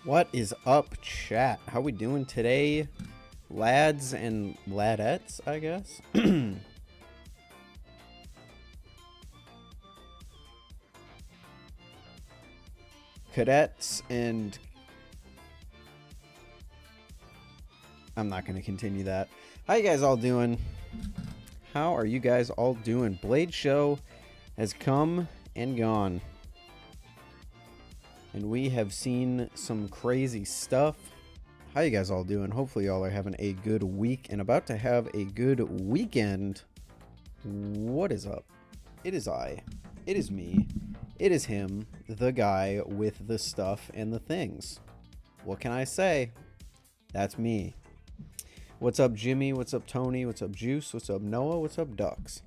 What is up, chat? How we doing today, lads and ladettes, I guess? Cadets and... I'm not going to continue that. How you guys all doing? How are you guys all doing? Blade Show has come and gone. And we have seen some crazy stuff. How you guys all doing? Hopefully y'all are having a good week and about to have a good weekend. What is up? It is I. It is me. It is him, the guy with the stuff and the things. What can I say? That's me. What's up, Jimmy? What's up, Tony? What's up, Juice? What's up, Noah? What's up, Ducks?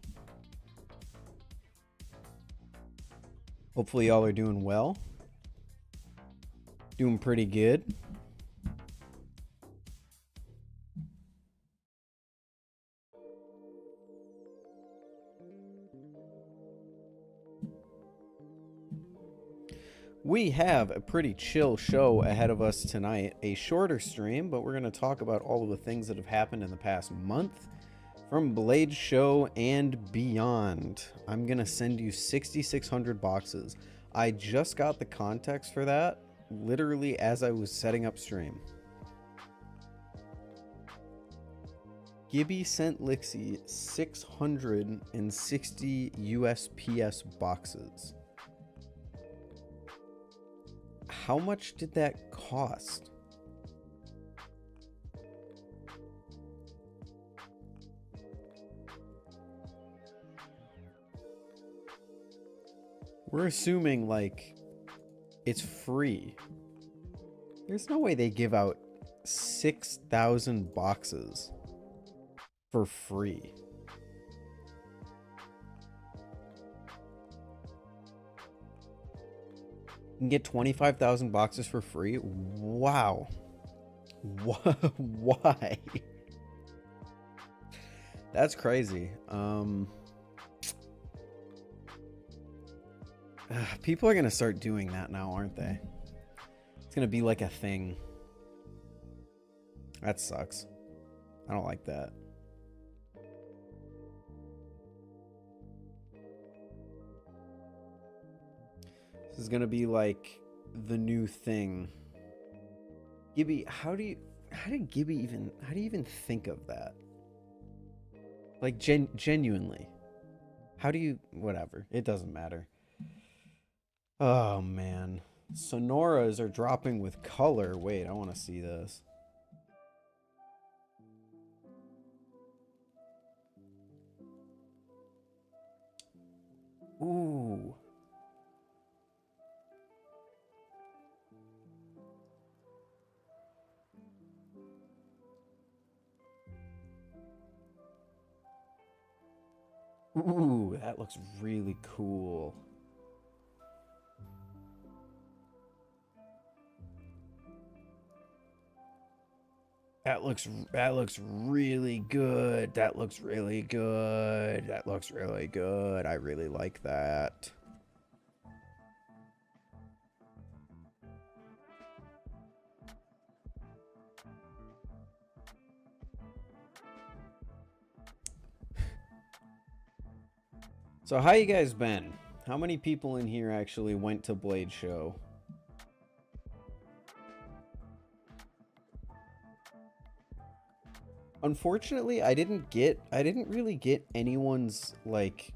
Hopefully y'all are doing well. Doing pretty good. We have a pretty chill show ahead of us tonight. A shorter stream, but we're going to talk about all of the things that have happened in the past month from Blade Show and beyond. I'm going to send you 6,600 boxes. I just got the context for that literally as I was setting up stream. Gibby sent Lixie 660 USPS boxes. How much did that cost? We're assuming like it's free. There's no way they give out 6,000 boxes for free. You can get 25,000 boxes for free? Wow. Why? That's crazy. People are going to start doing that now, aren't they? It's going to be like a thing. That sucks. I don't like that. This is going to be like the new thing. Gibby, how do you even think of that? Like genuinely. How do you, whatever. It doesn't matter. Oh man. Sonoras are dropping with color. Wait, I want to see this. Ooh. Ooh, that looks really cool. That looks really good. That looks really good. That looks really good. I really like that. So how you guys been? How many people in here actually went to Blade Show? Unfortunately, I didn't really get anyone's like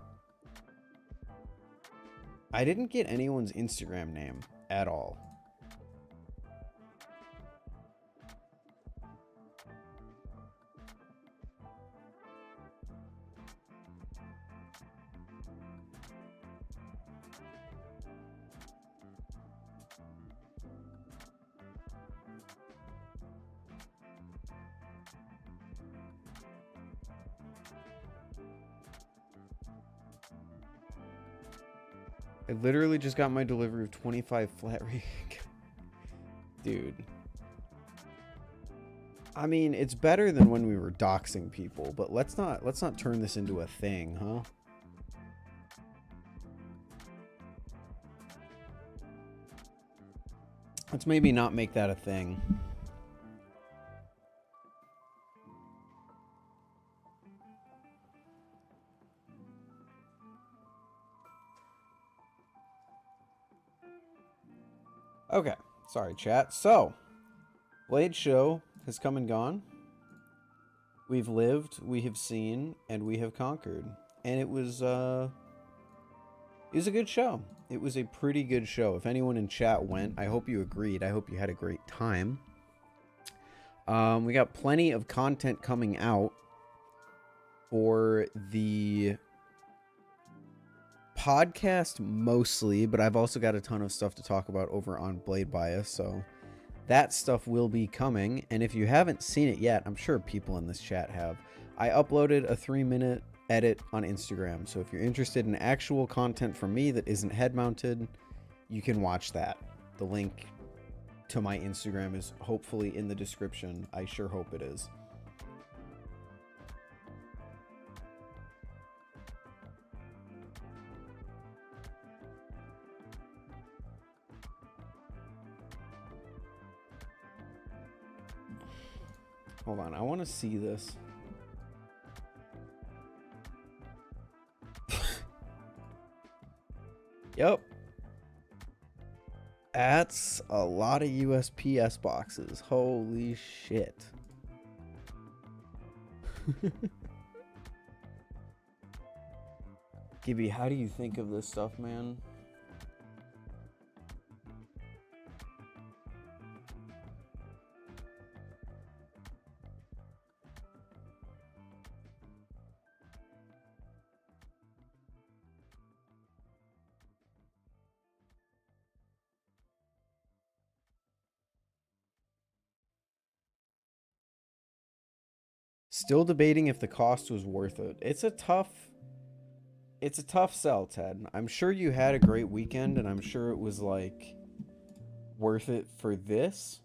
I didn't get anyone's Instagram name at all. I literally just got my delivery of 25 flat rate. Dude. I mean, it's better than when we were doxing people, but let's not turn this into a thing, huh? Let's maybe not make that a thing. Okay, sorry, chat. So, Blade Show has come and gone. We've lived, we have seen, and we have conquered. And it was a good show. It was a pretty good show. If anyone in chat went, I hope you agreed. I hope you had a great time. We got plenty of content coming out for the podcast mostly, but I've also got a ton of stuff to talk about over on Blade Bias, so that stuff will be coming. And if you haven't seen it yet, I'm sure people in this chat have. I uploaded a 3-minute edit on Instagram, so if you're interested in actual content from me that isn't head mounted, you can watch that. The link to my Instagram is hopefully in the description. I sure hope it is. Hold on, I want to see this. Yep. That's a lot of USPS boxes. Holy shit. Gibby, how do you think of this stuff, man? Still debating if the cost was worth it. It's a tough sell, Ted. I'm sure you had a great weekend, and I'm sure it was like worth it for this.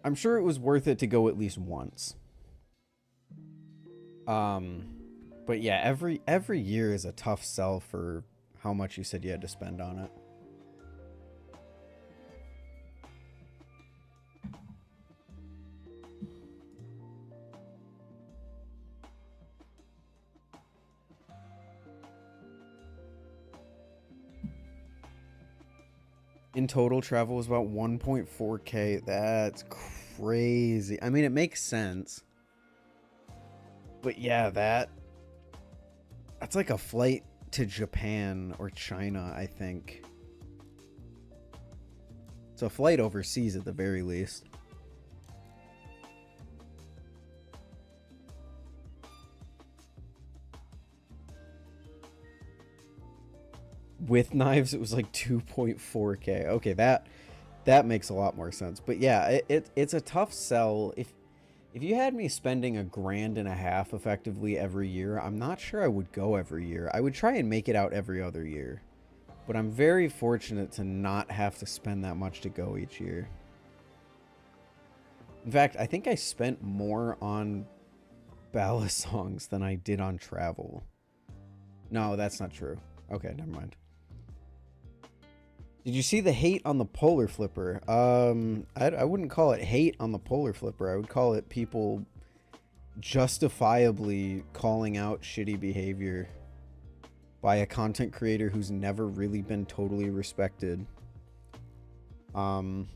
I'm sure it was worth it to go at least once. But yeah, every year is a tough sell for how much you said you had to spend on it. In total, travel was about 1.4K. That's crazy. I mean, it makes sense. But yeah, that's like a flight to Japan or China, I think. It's a flight overseas at the very least. With knives, it was like 2.4K. Okay, that makes a lot more sense. But yeah, it's a tough sell. If you had me spending $1.5 grand effectively every year, I'm not sure I would go every year. I would try and make it out every other year. But I'm very fortunate to not have to spend that much to go each year. In fact, I think I spent more on Balisongs than I did on travel. No, that's not true. Okay, never mind. Did you see the hate on the polar flipper? I wouldn't call it hate on the polar flipper. I would call it people justifiably calling out shitty behavior by a content creator who's never really been totally respected. So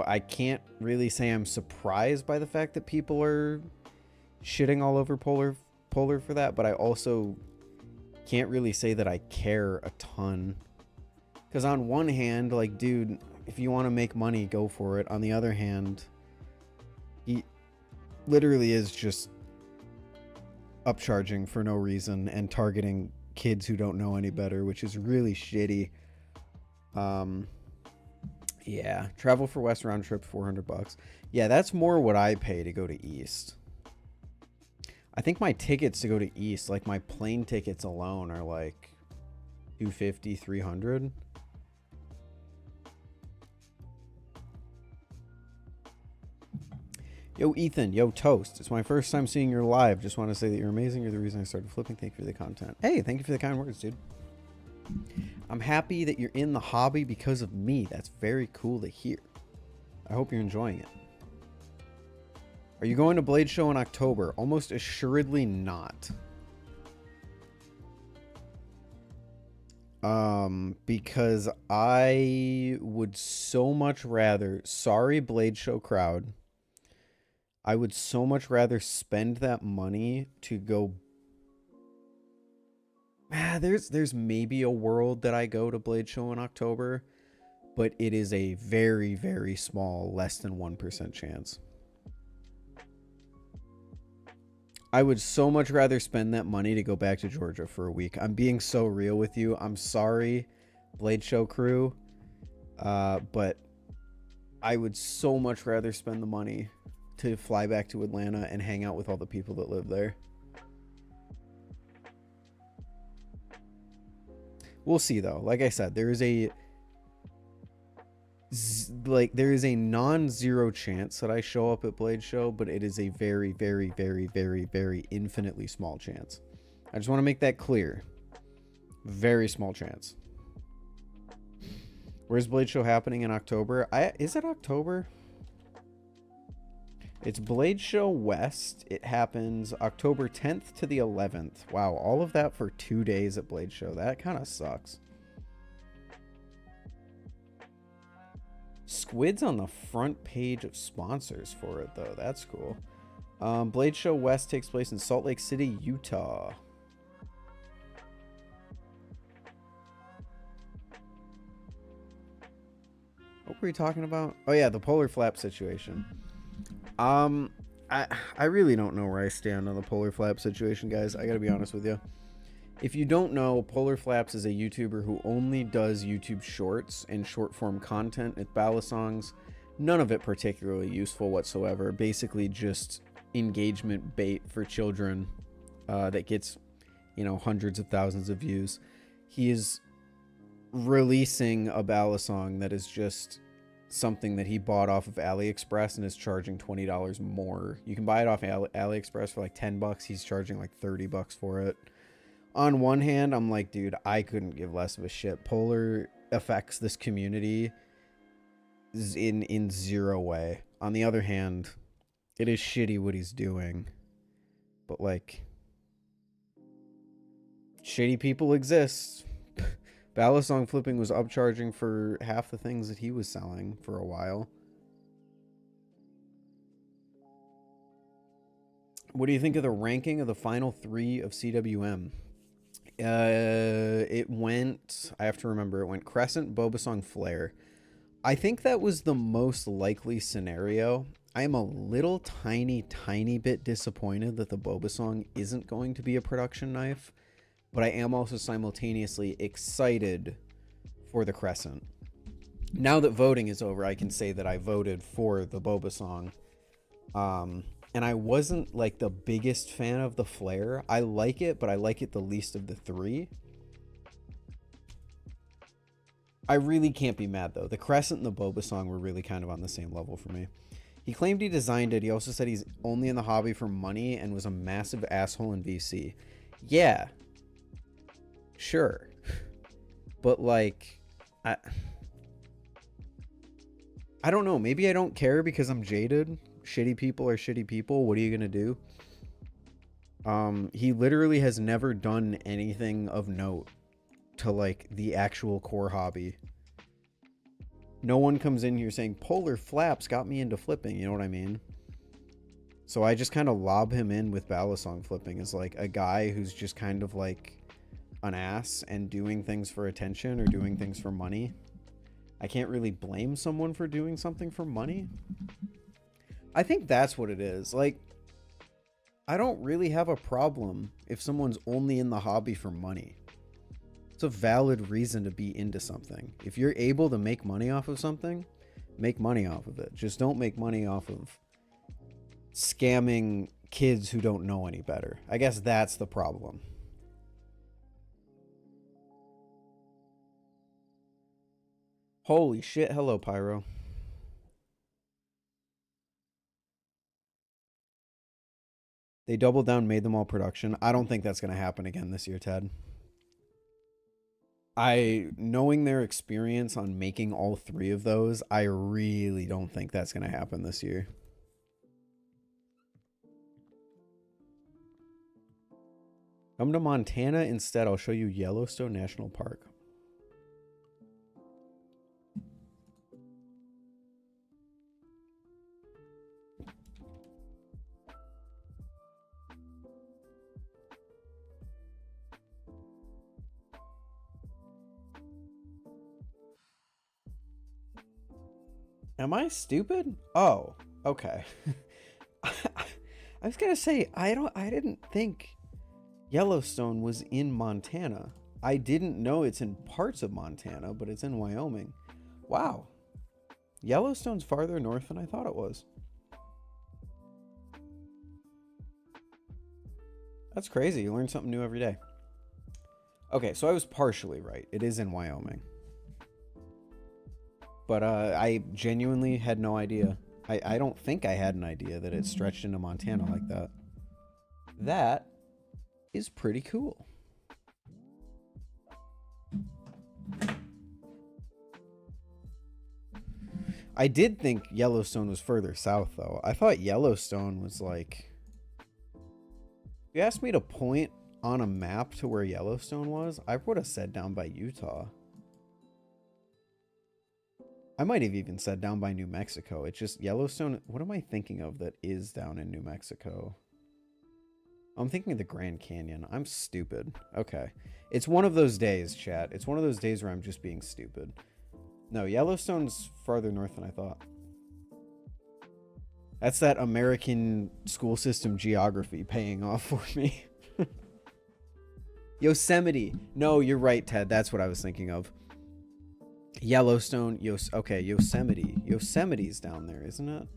I can't really say I'm surprised by the fact that people are shitting all over polar for that, but I also can't really say that I care a ton. Because on one hand, like, dude, if you want to make money, go for it. On the other hand, he literally is just upcharging for no reason and targeting kids who don't know any better, which is really shitty. Yeah, travel for West round trip, $400. Yeah, that's more what I pay to go to East. I think my tickets to go to East, like my plane tickets alone, are like $250, $300. Yo, Ethan. Yo, Toast. It's my first time seeing your live. Just want to say that you're amazing. You're the reason I started flipping. Thank you for the content. Hey, thank you for the kind words, dude. I'm happy that you're in the hobby because of me. That's very cool to hear. I hope you're enjoying it. Are you going to Blade Show in October? Almost assuredly not. Because I would so much rather, sorry Blade Show crowd, I would so much rather spend that money to go. There's maybe a world that I go to Blade Show in October, but it is a very, very small, less than 1% chance. I would so much rather spend that money to go back to Georgia for a week. I'm being so real with you. I'm sorry, Blade Show crew, but I would so much rather spend the money to fly back to Atlanta and hang out with all the people that live there. We'll see though. Like I said, there is a non-zero chance that I show up at Blade Show, but it is a very, very, very, very, very infinitely small chance. I just want to make that clear. Very small chance. Where's Blade Show happening in October? Is it October? It's Blade Show West. It happens October 10th to the 11th. Wow, all of that for 2 days at Blade Show. That kind of sucks. Squid's on the front page of sponsors for it, though. That's cool. Blade Show West takes place in Salt Lake City, Utah. What were we talking about? Oh, yeah, the polar flap situation. I really don't know where I stand on the polar flap situation, guys. I gotta be honest with you. If you don't know, Polar Flaps is a YouTuber who only does YouTube shorts and short form content with Balisongs. None of it particularly useful whatsoever. Basically just engagement bait for children that gets, you know, hundreds of thousands of views. He is releasing a Balisong that is just something that he bought off of AliExpress and is charging $20 more. You can buy it off AliExpress for like 10 bucks. He's charging like 30 bucks for it. On one hand, I'm like, dude, I couldn't give less of a shit. Polar affects this community in zero way. On the other hand, it is shitty what he's doing. But like, shitty people exist. Balisong flipping was upcharging for half the things that he was selling for a while. What do you think of the ranking of the final 3 of CWM? It went, I have to remember, it went Crescent, Bobasong, Flare. I think that was the most likely scenario. I am a little tiny bit disappointed that the Bobasong isn't going to be a production knife, but I am also simultaneously excited for the Crescent. Now that voting is over, I can say that I voted for the Bobasong. And I wasn't like the biggest fan of the Flare. I like it, but I like it the least of the 3. I really can't be mad though. The Crescent and the Bobasong were really kind of on the same level for me. He claimed he designed it. He also said he's only in the hobby for money and was a massive asshole in VC. Yeah. Sure. But like, I don't know. Maybe I don't care because I'm jaded. Shitty people are shitty people. What are you gonna do? He literally has never done anything of note to like the actual core hobby. No one comes in here saying Polar Flaps got me into flipping, you know what I mean? So I just kind of lob him in with Balisong flipping as like a guy who's just kind of like an ass and doing things for attention or doing things for money. I can't really blame someone for doing something for money. I think that's what it is. Like, I don't really have a problem if someone's only in the hobby for money. It's a valid reason to be into something. If you're able to make money off of something, make money off of it. Just don't make money off of scamming kids who don't know any better. I guess that's the problem. Holy shit. Hello, Pyro. They doubled down, made them all production. I don't think that's going to happen again this year, Ted. Knowing their experience on making all three of those, I really don't think that's going to happen this year. Come to Montana instead. I'll show you Yellowstone National Park. Am I stupid? Oh, okay. I was gonna say I didn't think Yellowstone was in Montana. I didn't know it's in parts of Montana, but it's in Wyoming. Wow. Yellowstone's farther north than I thought it was. That's crazy. You learn something new every day. Okay, so I was partially right. It is in Wyoming. But I genuinely had no idea. I don't think I had an idea that it stretched into Montana like that. That is pretty cool. I did think Yellowstone was further south, though. I thought Yellowstone was like... If you asked me to point on a map to where Yellowstone was, I would have said down by Utah. I might have even said down by New Mexico. It's just Yellowstone. What am I thinking of that is down in New Mexico? I'm thinking of the Grand Canyon. I'm stupid. Okay. It's one of those days, chat. It's one of those days where I'm just being stupid. No, Yellowstone's farther north than I thought. That's that American school system geography paying off for me. Yosemite. No, you're right, Ted. That's what I was thinking of. Yellowstone, okay, Yosemite. Yosemite's down there, isn't it?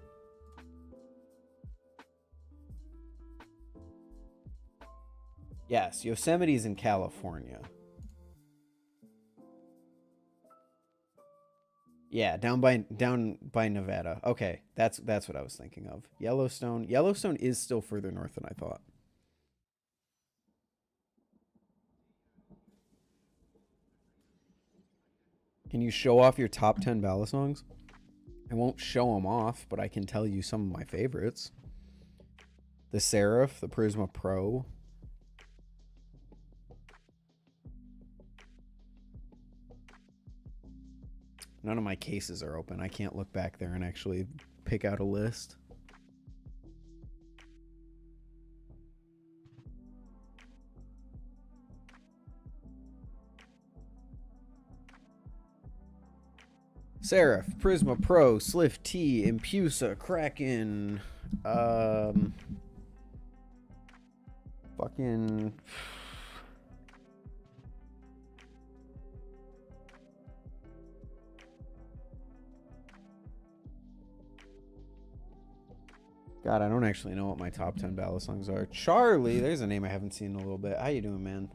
Yes, Yosemite's in California. Yeah, down by Nevada. Okay, that's what I was thinking of. Yellowstone. Yellowstone is still further north than I thought. Can you show off your top 10 Balisongs? I won't show them off, but I can tell you some of my favorites. The SlifT, the Prisma Pro. None of my cases are open. I can't look back there and actually pick out a list. SlifT, Prisma Pro, SlifT, Empusa, Kraken, fucking... God, I don't actually know what my top 10 Balisongs are. Charlie, there's a name I haven't seen in a little bit. How you doing, man?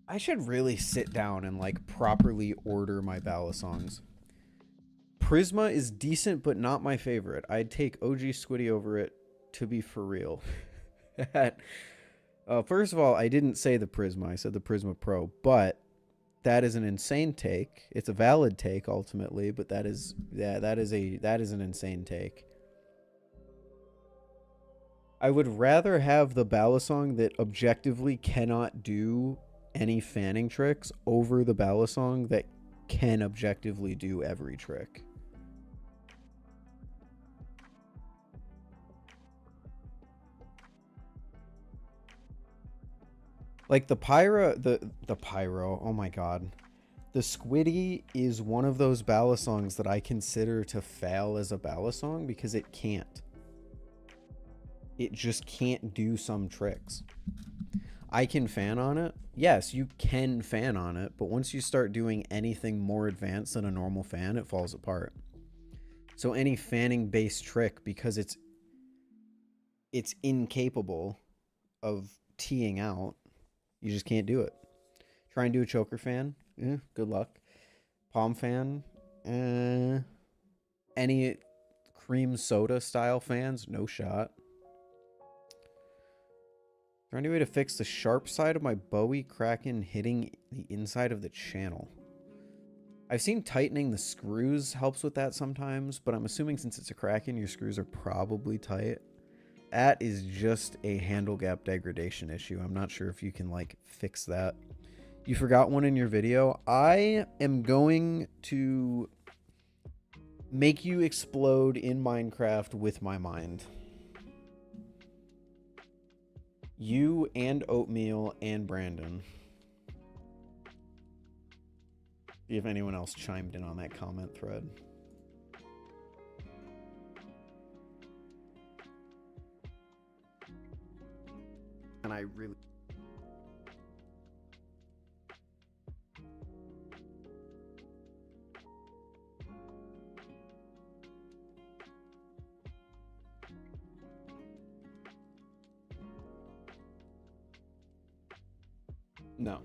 I should really sit down and like properly order my Balisongs. Prisma is decent, but not my favorite. I'd take OG Squiddy over it, to be for real. First of all, I didn't say the Prisma. I said the Prisma Pro, but that is an insane take. It's a valid take ultimately, but that is an insane take. I would rather have the Balisong that objectively cannot do any fanning tricks over the Balisong that can objectively do every trick. Like the Pyro, oh my god. The Squiddy is one of those Balisongs that I consider to fail as a Balisong because it can't. It just can't do some tricks. I can fan on it. Yes, you can fan on it, but once you start doing anything more advanced than a normal fan, it falls apart. So any fanning based trick, because it's incapable of teeing out, you just can't do it. Try and do a choker fan. Good luck. Palm fan. Any cream soda style fans, no shot. there any way to fix the sharp side of my Bowie Kraken hitting the inside of the channel? I've seen tightening the screws helps with that sometimes, but I'm assuming since it's a Kraken, your screws are probably tight. That is just a handle gap degradation issue. I'm not sure if you can, like, fix that. You forgot one in your video. I am going to make you explode in Minecraft with my mind. You and Oatmeal and Brandon. See if anyone else chimed in on that comment thread. And I really... No.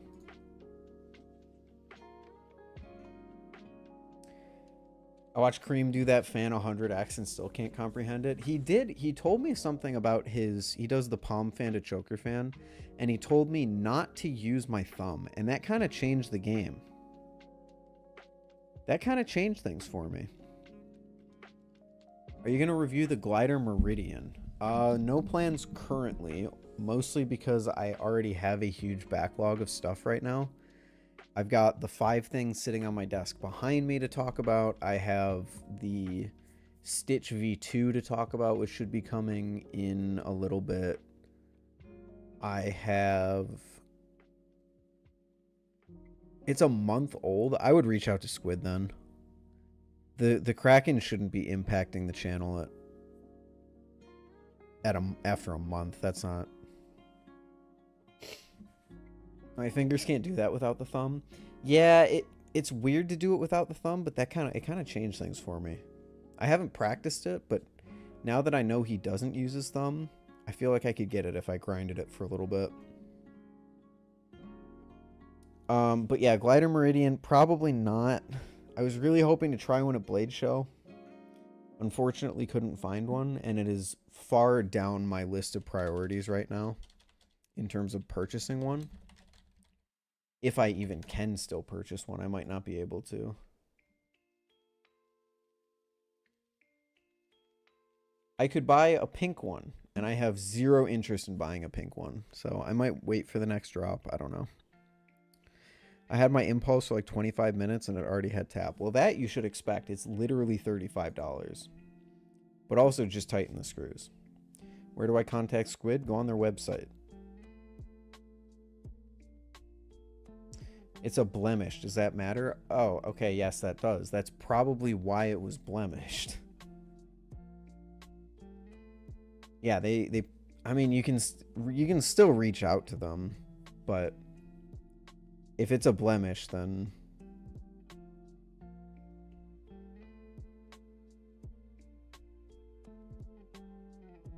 I watched Cream do that fan 100x and still can't comprehend it. He did. He told me something about his... He does the palm fan to choker fan. And he told me not to use my thumb. And that kind of changed the game. That kind of changed things for me. Are you going to review the Glider Meridian? No plans currently. Mostly because I already have a huge backlog of stuff right now. I've got the 5 things sitting on my desk behind me to talk about. I have the Stitch V2 to talk about, which should be coming in a little bit. I have... It's a month old. I would reach out to Squid then. The Kraken shouldn't be impacting the channel after a month. That's not... My fingers can't do that without the thumb. Yeah, it's weird to do it without the thumb, but it kind of changed things for me. I haven't practiced it, but now that I know he doesn't use his thumb, I feel like I could get it if I grinded it for a little bit. But yeah, Glider Meridian, probably not. I was really hoping to try one at Blade Show. Unfortunately, couldn't find one, and it is far down my list of priorities right now in terms of purchasing one. If I even can still purchase one, I might not be able to. I could buy a pink one, and I have zero interest in buying a pink one. So I might wait for the next drop. I don't know. I had my impulse for like 25 minutes, and it already had tap. Well, that you should expect. It's literally $35. But also just tighten the screws. Where do I contact Squid? Go on their website. It's a blemish. Does that matter? Oh, okay. Yes, that does. That's probably why it was blemished. Yeah, I mean, you can still reach out to them, but if it's a blemish, then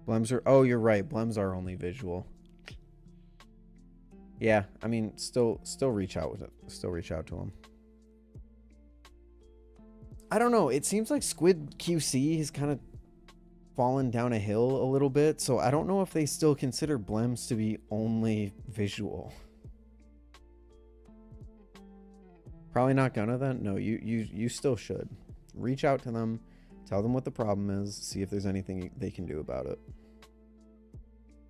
blems are... Oh, you're right. Blems are only visual. Yeah, I mean, still reach out with it. Still reach out to him. I don't know. It seems like Squid QC has kind of fallen down a hill a little bit, so I don't know if they still consider blems to be only visual. Probably not gonna then. No, you still should. Reach out to them, tell them what the problem is, see if there's anything they can do about it.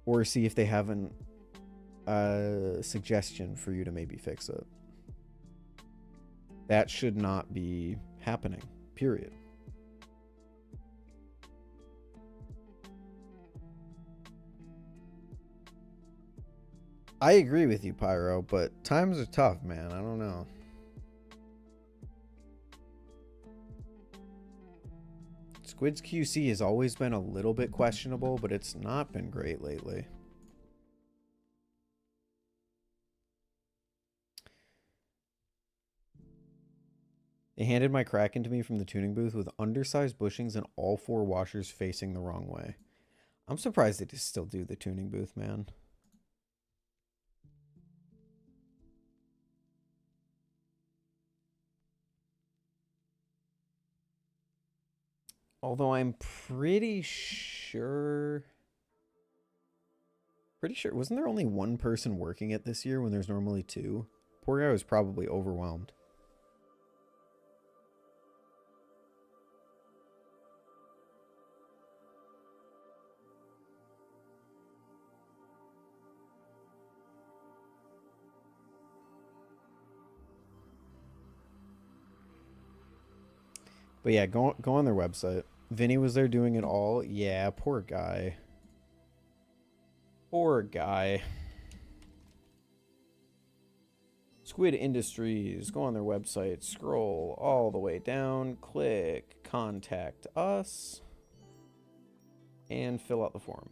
Or see if they haven't suggestion for you to maybe fix it. That should not be happening, period. I agree with you, Pyro, but times are tough, man. I don't know. Squid's QC has always been a little bit questionable, but it's not been great lately. They handed my Kraken to me from the tuning booth with undersized bushings and all 4 washers facing the wrong way. I'm surprised they just still do the tuning booth, man. Although I'm pretty sure... Pretty sure, wasn't there only one person working it this year when there's normally two? Poor guy was probably overwhelmed. But yeah, go on their website. Vinny was there doing it all. Yeah, poor guy. Poor guy. Squid Industries. Go on their website. Scroll all the way down. Click Contact Us. And fill out the form.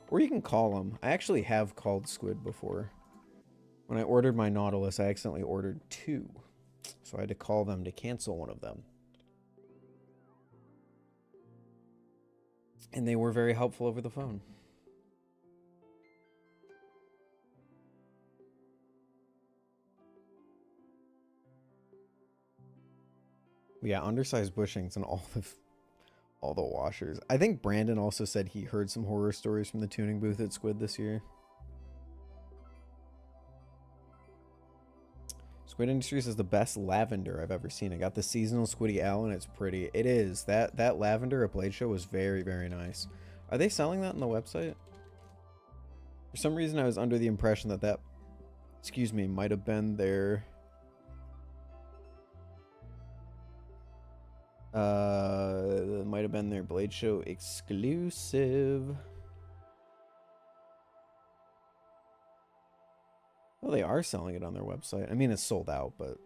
Or you can call them. I actually have called Squid before. When I ordered my Nautilus, I accidentally ordered two. So I had to call them to cancel one of them. And they were very helpful over the phone. Yeah, undersized bushings and all the washers. I think Brandon also said he heard some horror stories from the tuning booth at Squid this year. Squid Industries is the best lavender I've ever seen. I got the seasonal Squiddy Owl and it's pretty. It is. That lavender at Blade Show was very, very nice. Are they selling that on the website? For some reason I was under the impression that excuse me, might have been their might have been their Blade Show exclusive. Well, they are selling it on their website. I mean, it's sold out, but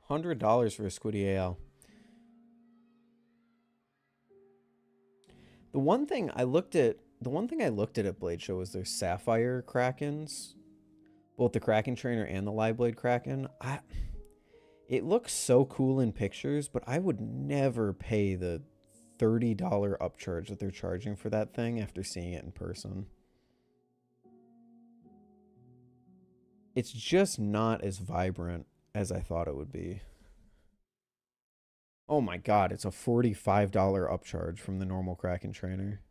$100 for a Squiddy AL. The one thing I looked at at Blade Show was their Sapphire Krakens, both the Kraken trainer and the Live Blade Kraken. It looks so cool in pictures, but I would never pay the $30 upcharge that they're charging for that thing after seeing it in person. It's just not as vibrant as I thought it would be. Oh my god, it's a $45 upcharge from the normal Kraken trainer.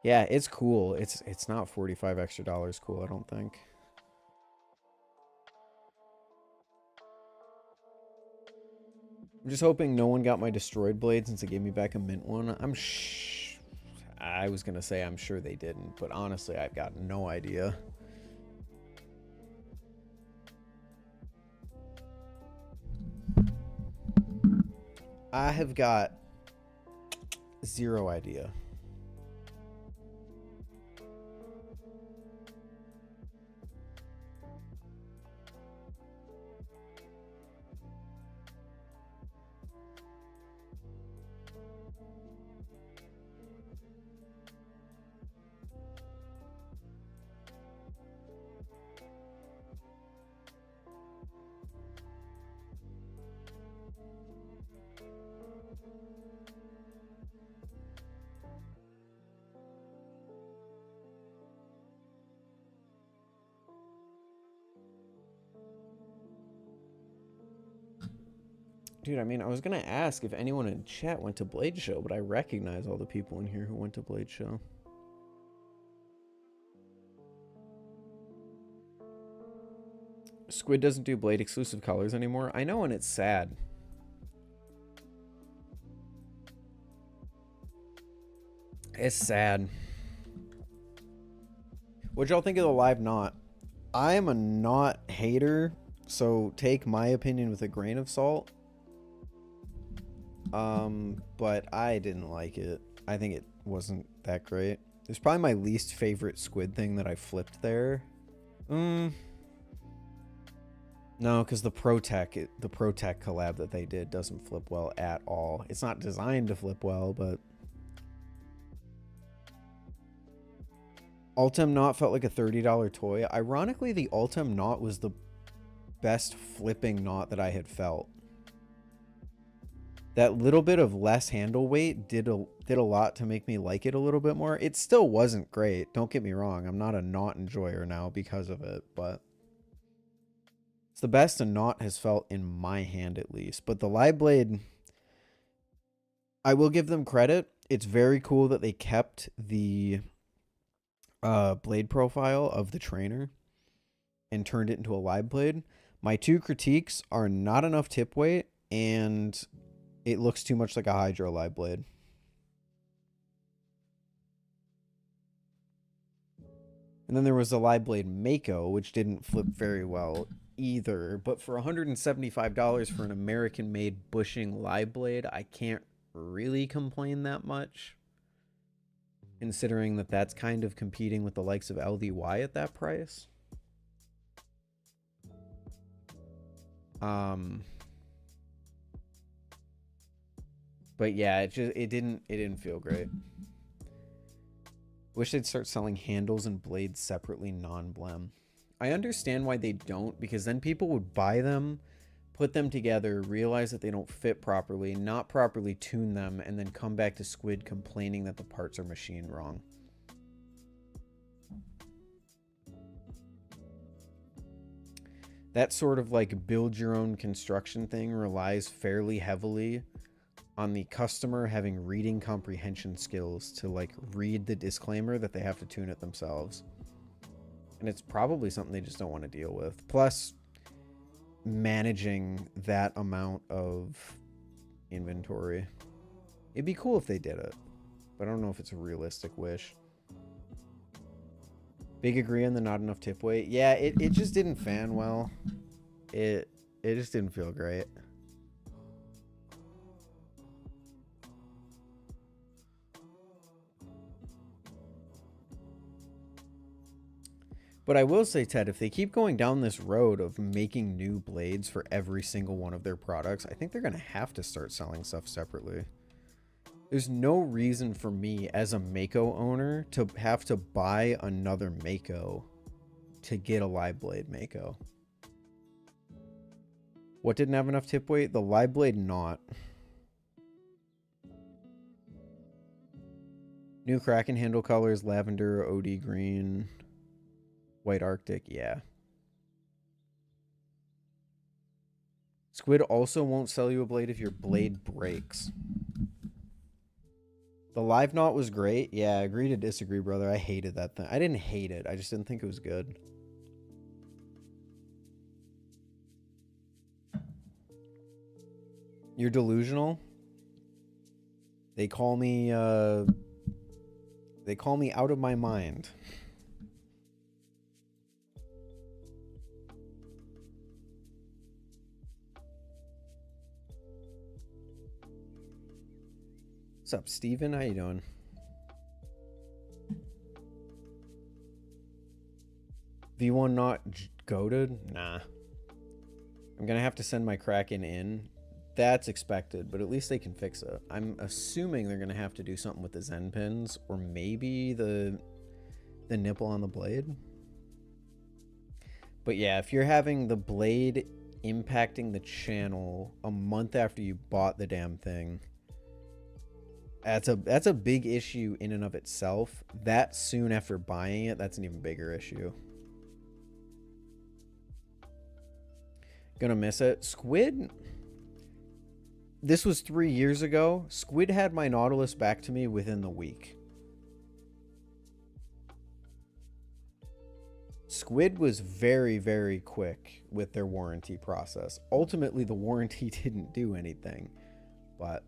Yeah, it's cool. It's not $45 extra cool, I don't think. I'm just hoping no one got my destroyed blade since it gave me back a mint one. I was gonna say I'm sure they didn't, but honestly, I've got no idea. I have got zero idea. Dude, I mean, I was gonna ask if anyone in chat went to Blade Show, but I recognize all the people in here who went to Blade Show. Squid doesn't do Blade exclusive colors anymore. I know, and it's sad. It's sad. What'd y'all think of the live knot? I am a knot hater, so take my opinion with a grain of salt. But I didn't like it. I think it wasn't that great. It's probably my least favorite Squid thing that I flipped there. No, because the ProTech collab that they did doesn't flip well at all. It's not designed to flip well, but Ultem Knot felt like a $30 toy. Ironically, the Ultem Knot was the best flipping knot that I had felt. that little bit of less handle weight did a lot to make me like it a little bit more. It still wasn't great. Don't get me wrong. I'm not a knot enjoyer now because of it, but it's the best a knot has felt in my hand at least. But the live blade, I will give them credit. It's very cool that they kept the blade profile of the trainer and turned it into a live blade. My two critiques are not enough tip weight and it looks too much like a Hydro live blade. And then there was the live blade Mako, which didn't flip very well either. But for $175 for an American-made bushing live blade, I can't really complain that much, considering that that's kind of competing with the likes of LDY at that price. But yeah, it didn't feel great. Wish they'd start selling handles and blades separately, non-blem. I understand why they don't, because then people would buy them, put them together, realize that they don't fit properly, not properly tune them, and then come back to Squid complaining that the parts are machined wrong. That sort of like build your own construction thing relies fairly heavily on the customer having reading comprehension skills to like read the disclaimer that they have to tune it themselves. And it's probably something they just don't want to deal with. Plus, managing that amount of inventory. It'd be cool if they did it, but I don't know if it's a realistic wish. Big agree on the not enough tip weight. Yeah, it just didn't fan well. It just didn't feel great. But I will say, Ted, if they keep going down this road of making new blades for every single one of their products, I think they're going to have to start selling stuff separately. There's no reason for me as a Mako owner to have to buy another Mako to get a live blade Mako. What didn't have enough tip weight? The live blade knot. New Kraken handle colors, lavender, OD green, white Arctic, yeah. Squid also won't sell you a blade if your blade breaks. The live knot was great. Yeah, agree to disagree, brother. I hated that thing. I didn't hate it. I just didn't think it was good. You're delusional. They call me out of my mind. What's up, Steven? How you doing? V1 not goated? Nah. I'm gonna have to send my Kraken in. That's expected, but at least they can fix it. I'm assuming they're gonna have to do something with the Zen pins, or maybe the nipple on the blade. But yeah, if you're having the blade impacting the channel a month after you bought the damn thing, that's a big issue in and of itself. That soon after buying it, that's an even bigger issue. Gonna miss it. Squid, this was 3 years ago. Squid had my Nautilus back to me within the week. Squid was very, very quick with their warranty process. Ultimately, the warranty didn't do anything, but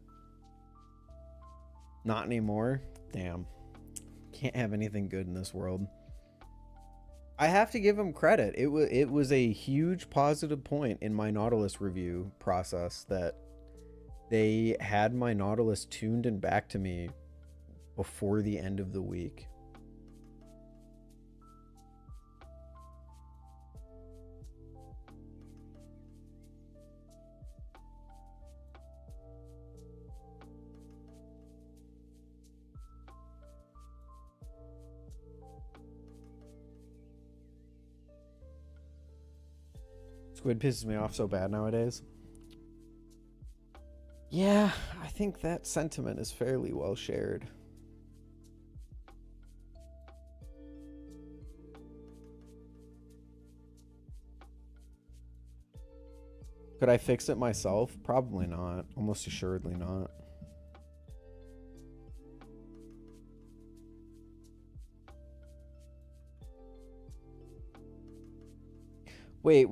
not anymore. Damn. Can't have anything good in this world. I have to give them credit. It was a huge positive point in my Nautilus review process that they had my Nautilus tuned and back to me before the end of the week. Squid pisses me off so bad nowadays. Yeah, I think that sentiment is fairly well shared. Could I fix it myself? Probably not. Almost assuredly not. Wait.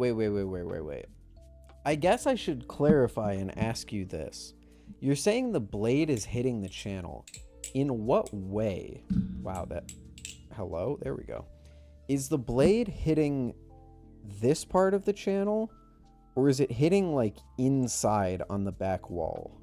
I guess I should clarify and ask you this. You're saying the blade is hitting the channel. In what way? Wow, that... Hello? There we go. Is the blade hitting this part of the channel? Or is it hitting, like, inside on the back wall?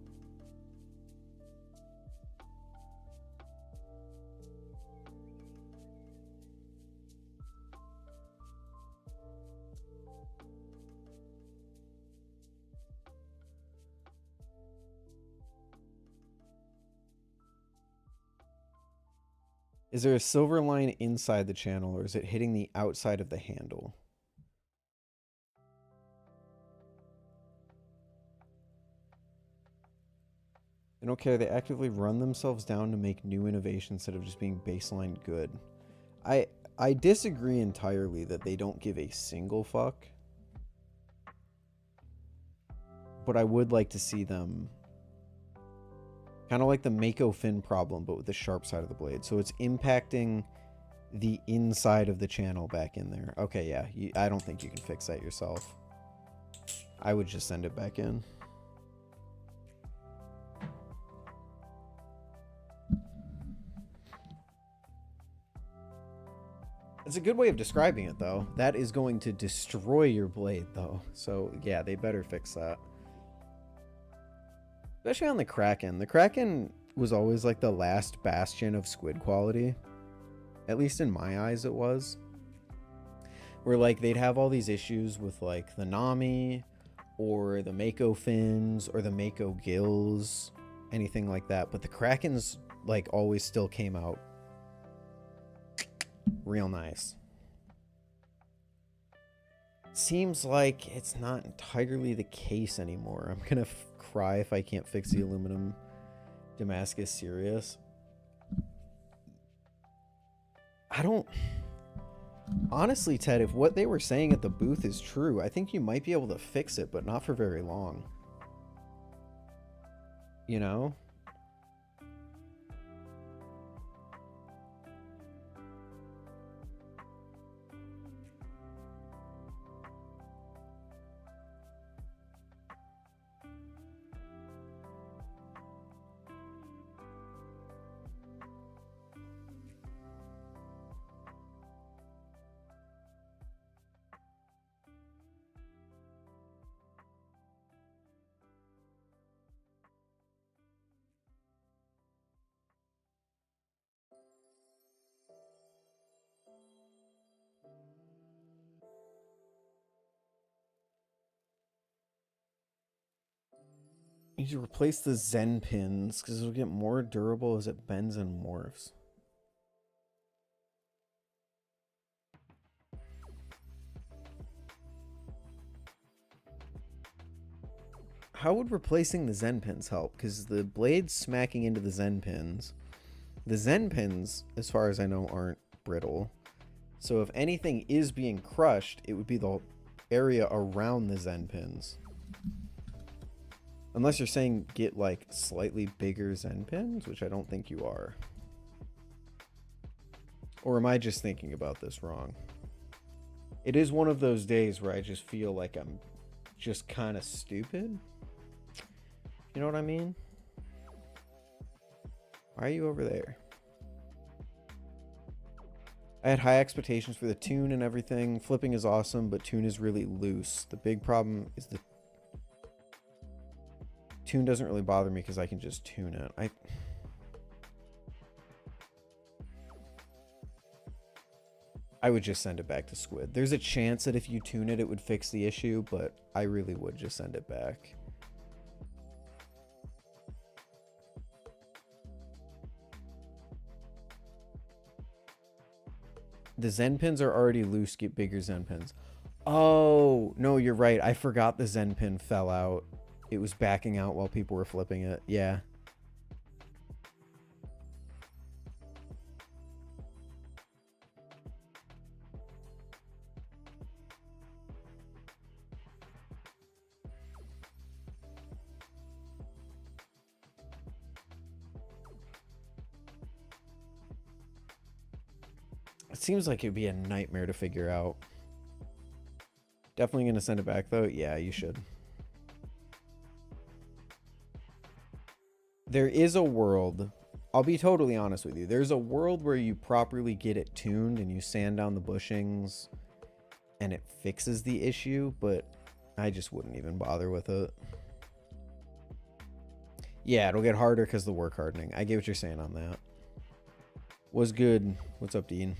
Is there a silver line inside the channel, or is it hitting the outside of the handle? I don't care. They actively run themselves down to make new innovations instead of just being baseline good. I disagree entirely that they don't give a single fuck. But I would like to see them... Kind of like the Mako fin problem, but with the sharp side of the blade. So it's impacting the inside of the channel back in there. Okay, yeah. I don't think you can fix that yourself. I would just send it back in. It's a good way of describing it, though. That is going to destroy your blade, though. So, yeah, they better fix that. Especially on the Kraken. The Kraken was always like the last bastion of squid quality. At least in my eyes it was. Where like they'd have all these issues with like the Nami or the Mako fins or the Mako gills. Anything like that. But the Krakens like always still came out real nice. Seems like it's not entirely the case anymore. I'm gonna cry if I can't fix the aluminum Damascus Sirius. I don't... Honestly, Ted, if what they were saying at the booth is true, I think you might be able to fix it, but not for very long. You know? You need to replace the Zen pins because it'll get more durable as it bends and morphs. How would replacing the Zen pins help? Because the blade's smacking into the Zen pins. The Zen pins, as far as I know, aren't brittle. So if anything is being crushed, it would be the area around the Zen pins. Unless you're saying get like slightly bigger Zen pins, which I don't think you are. Or am I just thinking about this wrong? It is one of those days where I just feel like I'm just kind of stupid. You know what I mean? Why are you over there? I had high expectations for the tune and everything. Flipping is awesome, but tune is really loose. The big problem is the tune doesn't really bother me because I can just tune it. I would just send it back to Squid. There's a chance that if you tune it, it would fix the issue, but I really would just send it back. The Zen pins are already loose. Get bigger Zen pins. Oh, no, you're right. I forgot the Zen pin fell out. It was backing out while people were flipping it. Yeah. It seems like it'd be a nightmare to figure out. Definitely going to send it back, though. Yeah, you should. There is a world, I'll be totally honest with you. There's a world where you properly get it tuned and you sand down the bushings and it fixes the issue, but I just wouldn't even bother with it. Yeah, it'll get harder because of the work hardening. I get what you're saying on that. Was good. What's up, Dean?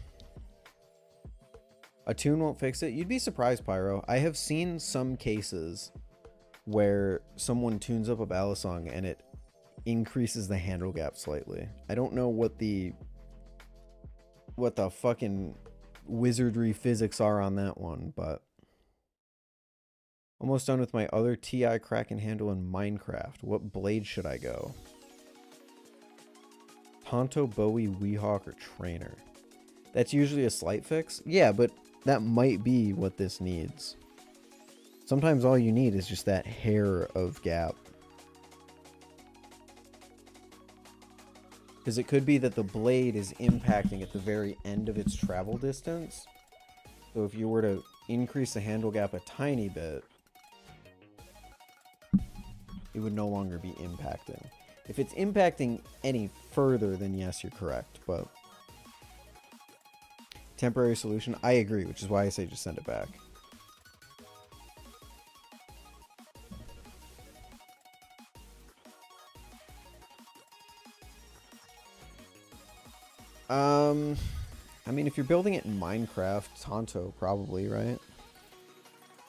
A tune won't fix it? You'd be surprised, Pyro. I have seen some cases where someone tunes up a Balisong and it increases the handle gap slightly. I don't know what the fucking wizardry physics are on that one, but almost done with my other TI Kraken handle in Minecraft. What blade should I go? Tonto, Bowie, Weehawk, or Trainer? That's usually a slight fix. Yeah, but that might be what this needs. Sometimes all you need is just that hair of gap. Because it could be that the blade is impacting at the very end of its travel distance. So if you were to increase the handle gap a tiny bit, it would no longer be impacting. If it's impacting any further, then yes, you're correct. But temporary solution, I agree, which is why I say just send it back. I mean, if you're building it in Minecraft, Tonto probably, right?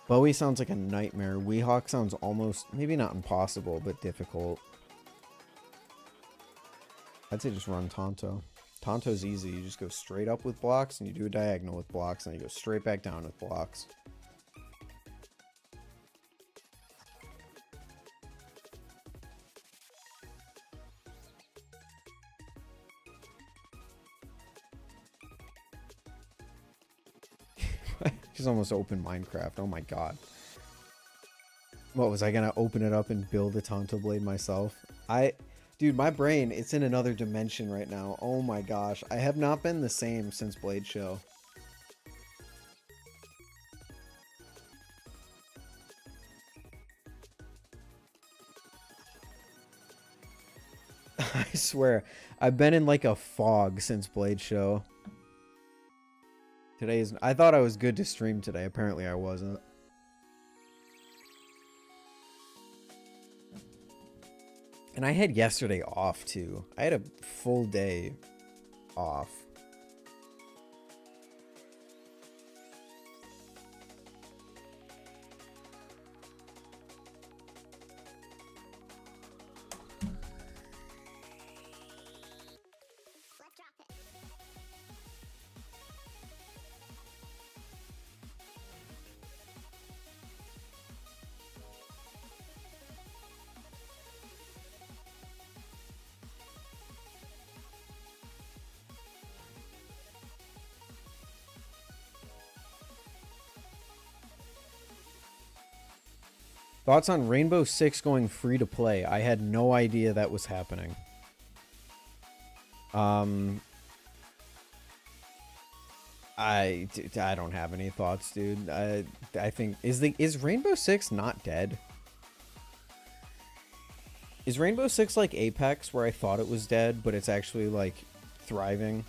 Bowie sounds like a nightmare. Weehawk sounds almost, maybe not impossible, but difficult. I'd say just run Tonto. Tonto's easy. You just go straight up with blocks, and you do a diagonal with blocks, and then you go straight back down with blocks. Just almost opened Minecraft. Oh my god. What, was I gonna open it up and build a Tonto blade myself? Dude, my brain, it's in another dimension right now. Oh my gosh. I have not been the same since Blade Show. I swear, I've been in like a fog since Blade Show. I thought I was good to stream today. Apparently I wasn't. And I had yesterday off too. I had a full day off. Thoughts on Rainbow Six going free to play? I had no idea that was happening. I don't have any thoughts, dude. I think is Rainbow Six not dead? Is Rainbow Six like Apex, where I thought it was dead, but it's actually like thriving?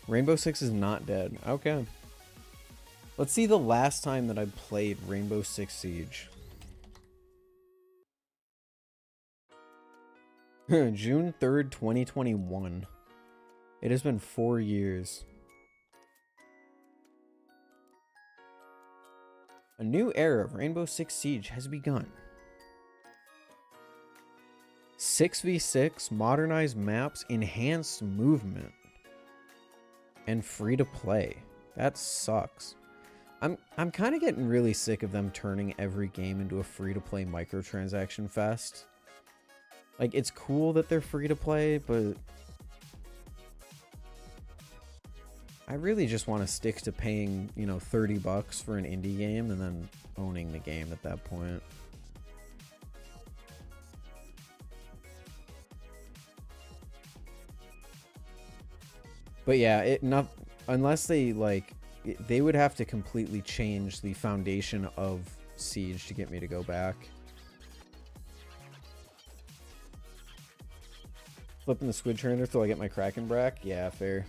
Rainbow Six is not dead. Okay. Let's see the last time that I played Rainbow Six Siege. June 3rd, 2021. It has been 4 years. A new era of Rainbow Six Siege has begun. 6v6, modernized maps, enhanced movement, and free to play. That sucks. I'm kind of getting really sick of them turning every game into a free-to-play microtransaction fest. Like, it's cool that they're free-to-play, but I really just want to stick to paying, you know, $30 for an indie game and then owning the game at that point. But yeah, unless they like, they would have to completely change the foundation of Siege to get me to go back. Flipping the squid trainer till I get my Kraken brack? Yeah, fair.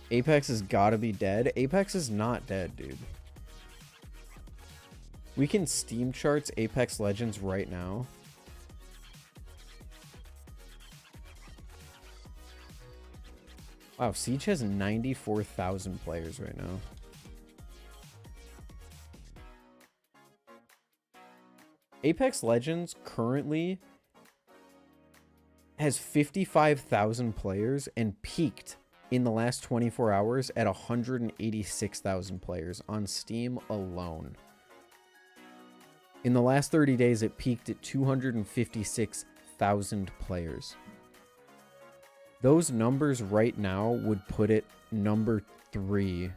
Apex has gotta be dead. Apex is not dead, dude. We can Steam charts Apex Legends right now. Wow, Siege has 94,000 players right now. Apex Legends currently has 55,000 players and peaked in the last 24 hours at 186,000 players on Steam alone. In the last 30 days, it peaked at 256,000 players. Those numbers right now would put it number 3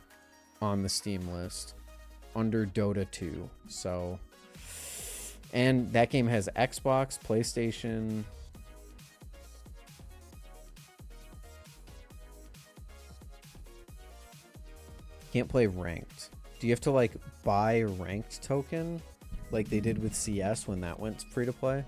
on the Steam list, under Dota 2. So, and that game has Xbox, PlayStation. Can't play ranked. Do you have to like buy a ranked token like they did with CS when that went free to play?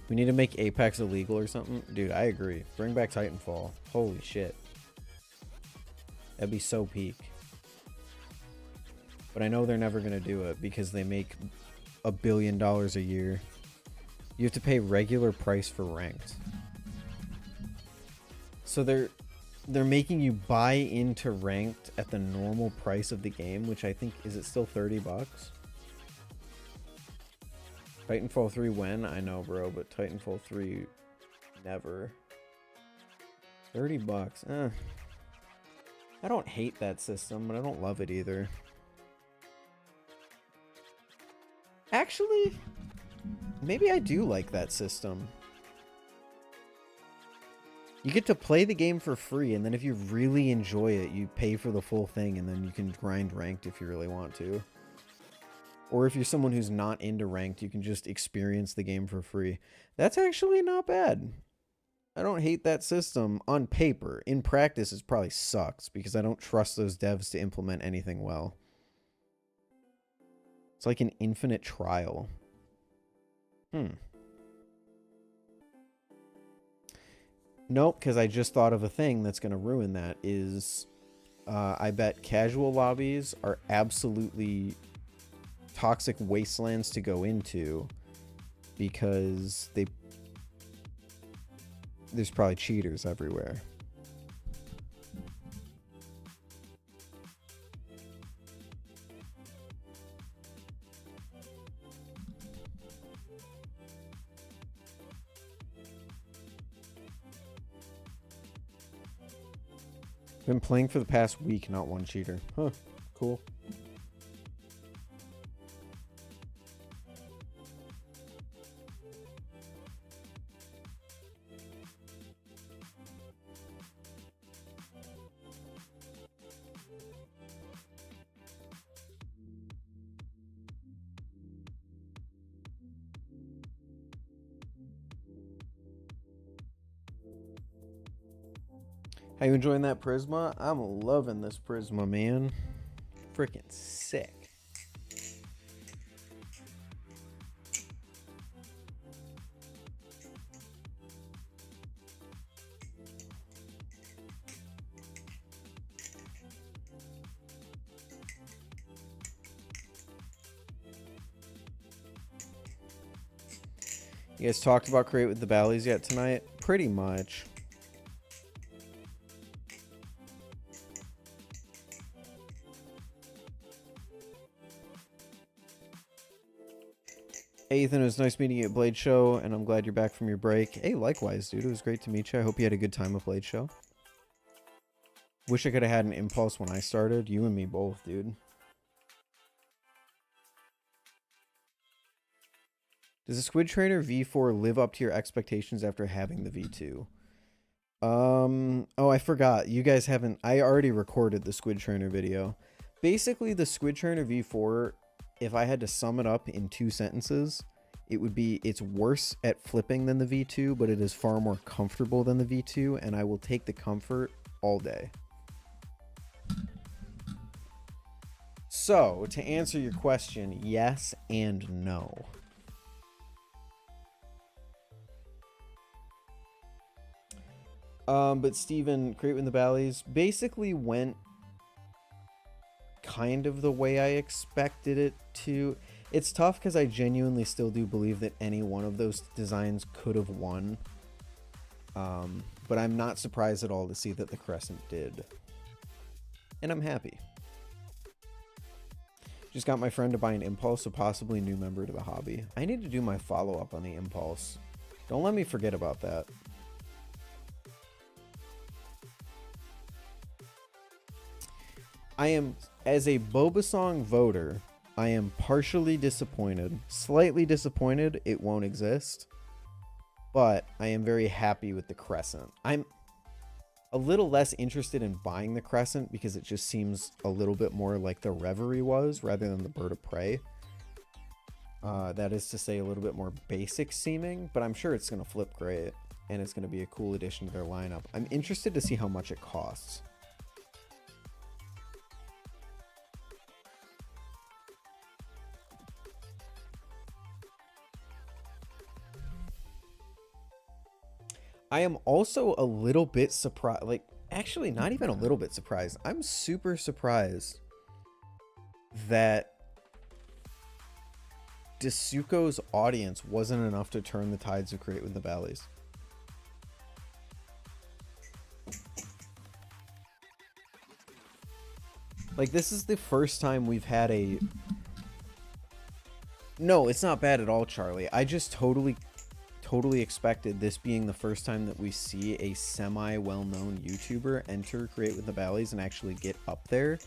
We need to make Apex illegal or something. Dude, I agree. Bring back Titanfall. Holy shit. That'd be so peak. But I know they're never going to do it because they make $1 billion a year. You have to pay regular price for ranked. So they're making you buy into ranked at the normal price of the game, which I think, is it still $30? Titanfall 3 when? I know, bro, but Titanfall 3 never. $30. I don't hate that system, but I don't love it either. Actually, maybe I do like that system. You get to play the game for free, and then if you really enjoy it, you pay for the full thing, and then you can grind ranked if you really want to. Or if you're someone who's not into ranked, you can just experience the game for free. That's actually not bad. I don't hate that system on paper. In practice, it probably sucks because I don't trust those devs to implement anything well. It's like an infinite trial. Nope, because I just thought of a thing that's going to ruin that is I bet casual lobbies are absolutely toxic wastelands to go into because there's probably cheaters everywhere. Been playing for the past week, not one cheater. Huh, cool. How you enjoying that Prisma? I'm loving this Prisma, man. Freaking sick. You guys talked about Krake with the Ballies yet tonight? Pretty much. Hey, Ethan, it was nice meeting you at Blade Show, and I'm glad you're back from your break. Hey, likewise, dude. It was great to meet you. I hope you had a good time at Blade Show. Wish I could have had an impulse when I started. You and me both, dude. Does the Squid Trainer V4 live up to your expectations after having the V2? Oh, I forgot. You guys haven't... I already recorded the Squid Trainer video. Basically, the Squid Trainer V4, if I had to sum it up in 2 sentences, it would be it's worse at flipping than the V2, but it is far more comfortable than the V2, and I will take the comfort all day. So, to answer your question, yes and no. But Steven, Krake in the Valleys basically went kind of the way I expected it to. It's tough because I genuinely still do believe that any one of those designs could have won. But I'm not surprised at all to see that the Crescent did. And I'm happy. Just got my friend to buy an Impulse, so possibly new member to the hobby. I need to do my follow-up on the Impulse. Don't let me forget about that. I am, as a Balisong voter, I am partially disappointed, slightly disappointed it won't exist, but I am very happy with the Crescent. I'm a little less interested in buying the Crescent because it just seems a little bit more like the Reverie was rather than the Bird of Prey. That is to say, a little bit more basic seeming, but I'm sure it's going to flip great and it's going to be a cool addition to their lineup. I'm interested to see how much it costs. I am also a little bit surprised, like, actually not even a little bit surprised. I'm super surprised that Dasuko's audience wasn't enough to turn the tides of Krake with the Valleys. Like, this is the first time we've had a... No, it's not bad at all, Charlie. I just totally expected this being the first time that we see a semi-well-known YouTuber enter Krake with the Valleys and actually get up there.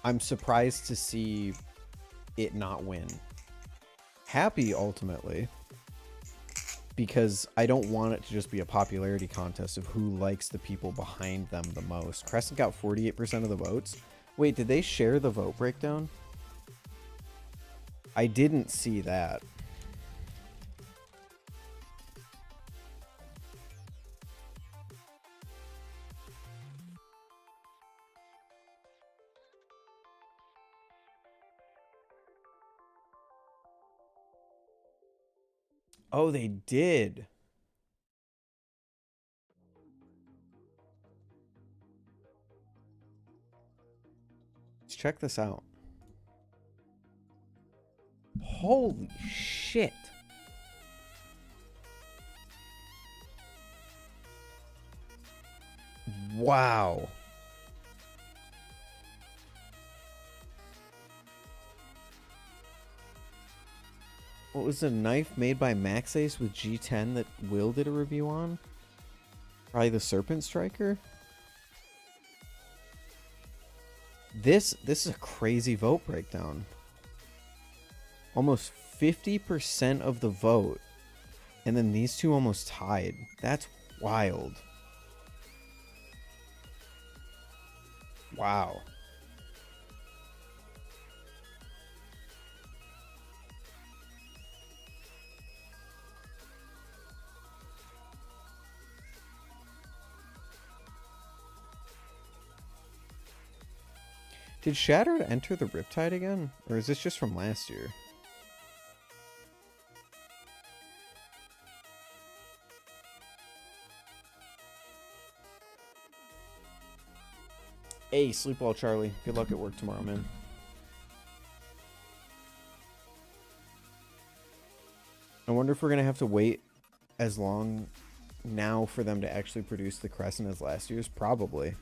I'm surprised to see it not win. Happy, ultimately, because I don't want it to just be a popularity contest of who likes the people behind them the most. Crescent got 48% of the votes. Wait, did they share the vote breakdown? I didn't see that. Oh, they did. Let's check this out. Holy shit. Wow. What was the knife made by Max Ace with G10 that Will did a review on? Probably the Serpent Striker? This is a crazy vote breakdown. Almost 50% of the vote. And then these two almost tied. That's wild. Wow. Did Shattered enter the Riptide again? Or is this just from last year? Hey, sleep well, Charlie. Good luck at work tomorrow, man. I wonder if we're going to have to wait as long now for them to actually produce the Crescent as last year's. Probably.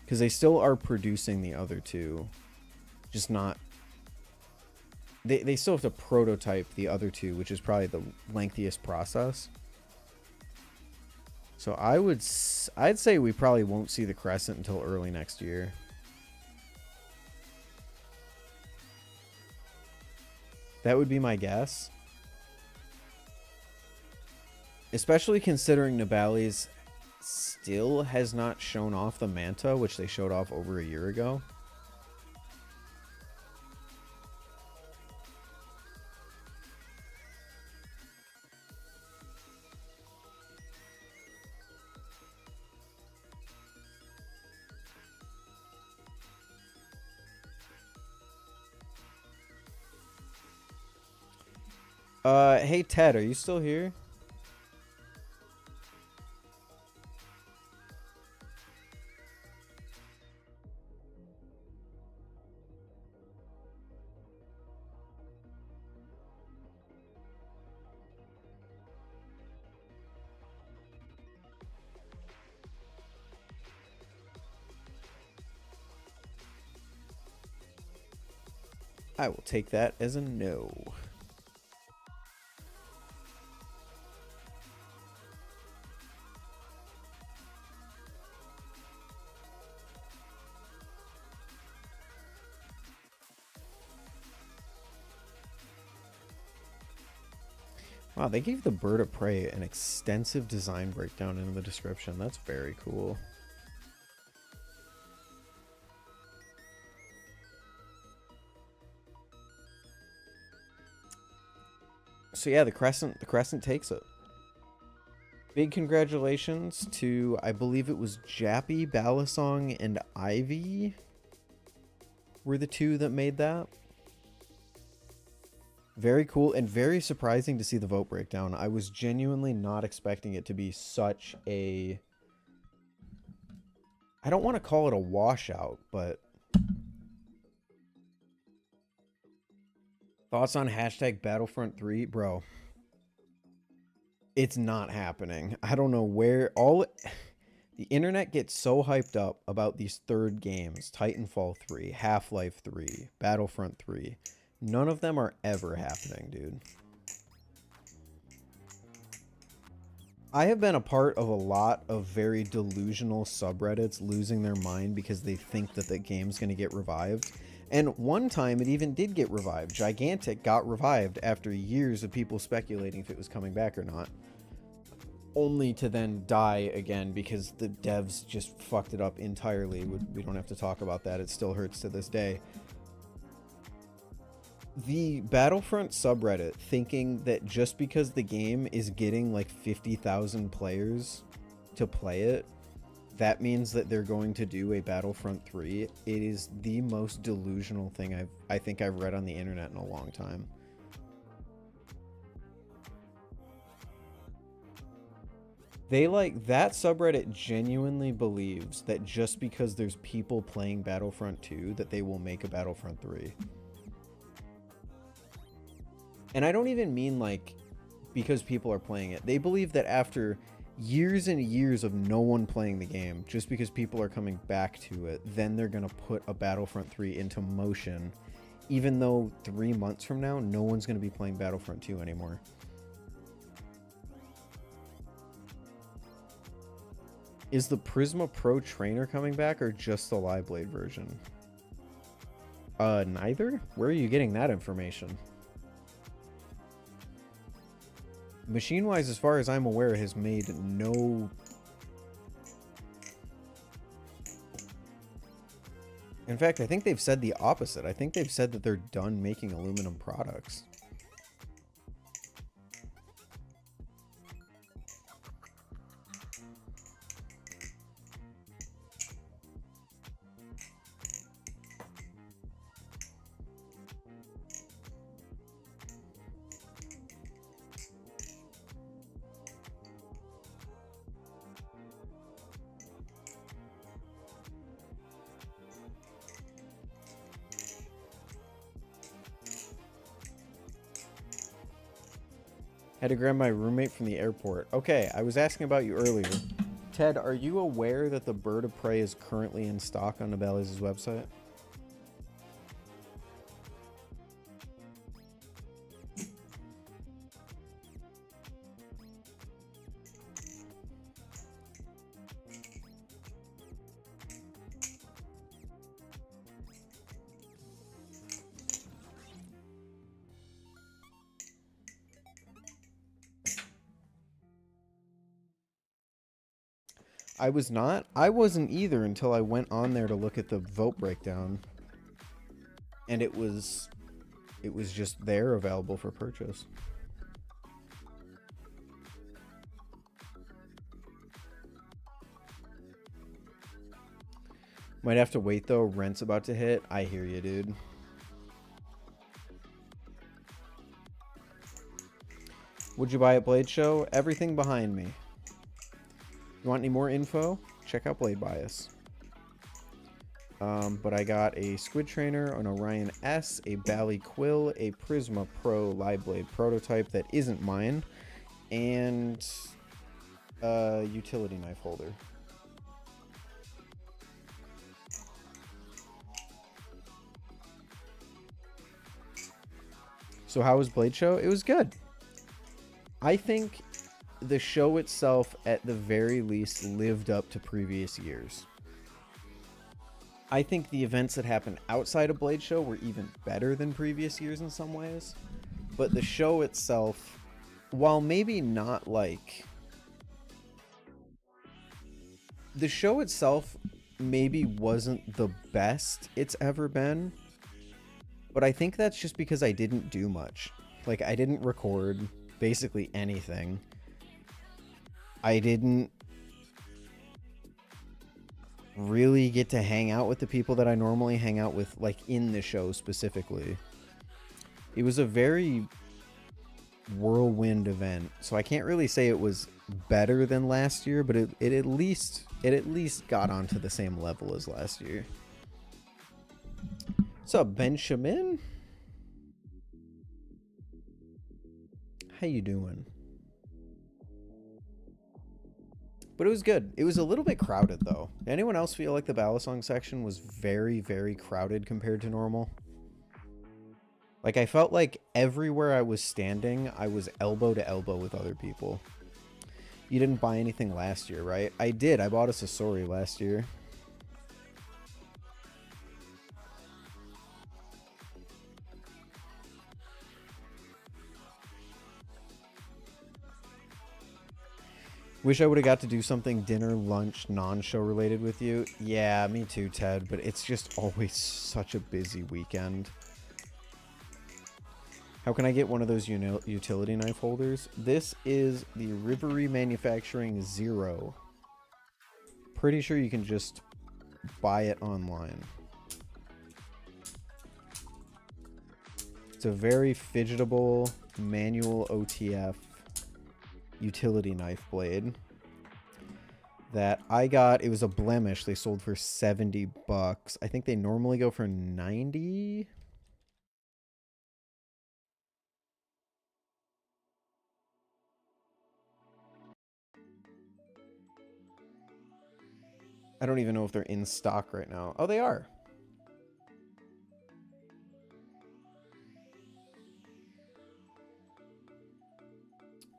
Because they still are producing the other two. Just not They still have to prototype the other two, which is probably the lengthiest process. So I'd say we probably won't see the Crescent until early next year. That would be my guess. Especially considering Nibali's still has not shown off the Manta, which they showed off over a year ago. Hey Ted, are you still here? I will take that as a no. Wow, they gave the Bird of Prey an extensive design breakdown in the description. That's very cool. So yeah, the Crescent takes it. Big congratulations to, I believe it was Jappy, Balisong, and Ivy were the two that made that. Very cool and very surprising to see the vote breakdown. I was genuinely not expecting it to be such a... I don't want to call it a washout, but... Thoughts on hashtag Battlefront 3? Bro. It's not happening. I don't know where... The internet gets so hyped up about these third games. Titanfall 3, Half-Life 3, Battlefront 3... None of them are ever happening, dude. I have been a part of a lot of very delusional subreddits losing their mind because they think that the game's going to get revived. And one time it even did get revived. Gigantic got revived after years of people speculating if it was coming back or not. Only to then die again because the devs just fucked it up entirely. We don't have to talk about that. It still hurts to this day. The Battlefront subreddit thinking that just because the game is getting like 50,000 players to play it, that means that they're going to do a Battlefront 3. It is the most delusional thing I think I've read on the internet in a long time. They that subreddit genuinely believes that just because there's people playing Battlefront 2 that they will make a Battlefront 3. And I don't even mean because people are playing it. They believe that after years and years of no one playing the game, just because people are coming back to it, then they're going to put a Battlefront 3 into motion, even though 3 months from now, no one's going to be playing Battlefront 2 anymore. Is the Prisma Pro Trainer coming back or just the Live Blade version? Neither? Where are you getting that information? Machinewise, as far as I'm aware, has made no... In fact, I think they've said the opposite. I think they've said that they're done making aluminum products. Had to grab my roommate from the airport. Okay, I was asking about you earlier. Ted, are you aware that the Bird of Prey is currently in stock on Nibali's website? I was not. I wasn't either until I went on there to look at the vote breakdown. And it was just there available for purchase. Might have to wait though. Rent's about to hit. I hear you, dude. Would you buy at Blade Show? Everything behind me. You want any more info? Check out Blade Bias. But I got a Squid Trainer, an Orion S, a Bally Quill, a Prisma Pro Live Blade prototype that isn't mine, and a utility knife holder. So how was Blade Show? It was good. I think the show itself, at the very least, lived up to previous years. I think the events that happened outside of Blade Show were even better than previous years in some ways. But the show itself, while maybe not like... The show itself maybe wasn't the best it's ever been. But I think that's just because I didn't do much. Like, I didn't record basically anything. I didn't really get to hang out with the people that I normally hang out with, like, in the show specifically. It was a very whirlwind event, so I can't really say it was better than last year, but it at least got onto the same level as last year. What's up, Benjamin? How you doing? But it was good. It was a little bit crowded, though. Anyone else feel like the Balisong section was very, very crowded compared to normal? Like, I felt like everywhere I was standing, I was elbow to elbow with other people. You didn't buy anything last year, right? I did. I bought a Sasori last year. Wish I would have got to do something dinner, lunch, non-show related with you. Yeah, me too, Ted, but it's just always such a busy weekend. How can I get one of those utility knife holders? This is the Rivery Manufacturing Zero. Pretty sure you can just buy it online. It's a very fidgetable manual OTF utility knife blade that I got. It was a blemish. They sold for 70 bucks. I think they normally go for 90. I don't even know if they're in stock right now. Oh, they are.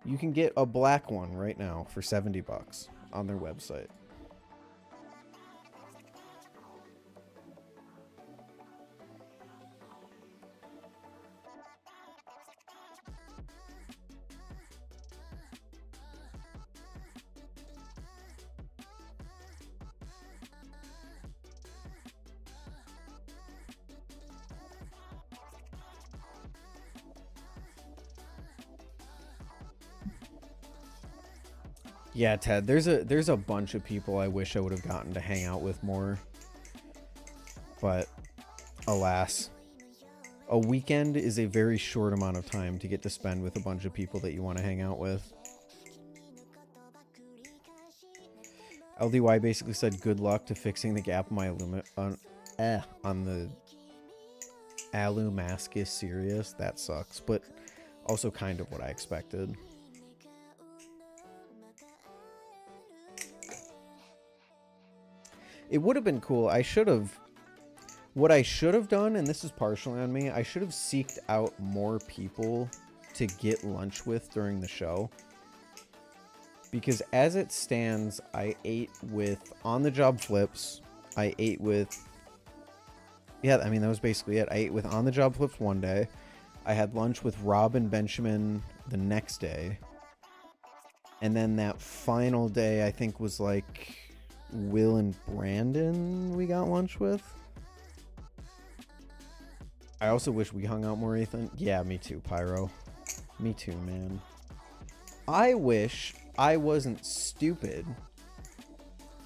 You can get a black one right now for 70 bucks on their website. Yeah, Ted, there's a bunch of people I wish I would have gotten to hang out with more. But alas, a weekend is a very short amount of time to get to spend with a bunch of people that you want to hang out with. LDY basically said good luck to fixing the gap on my on the Damascus Sirius. That sucks, but also kind of what I expected. It would have been cool. What I should have done, and this is partially on me, I should have seeked out more people to get lunch with during the show. Because as it stands, I ate with on-the-job flips. I ate with... Yeah, I mean, that was basically it. I ate with on-the-job flips one day. I had lunch with Rob and Benjamin the next day. And then that final day, I think, was like... Will and Brandon we got lunch with. I also wish we hung out more, Ethan. Yeah, me too, Pyro. Me too, man. I wish I wasn't stupid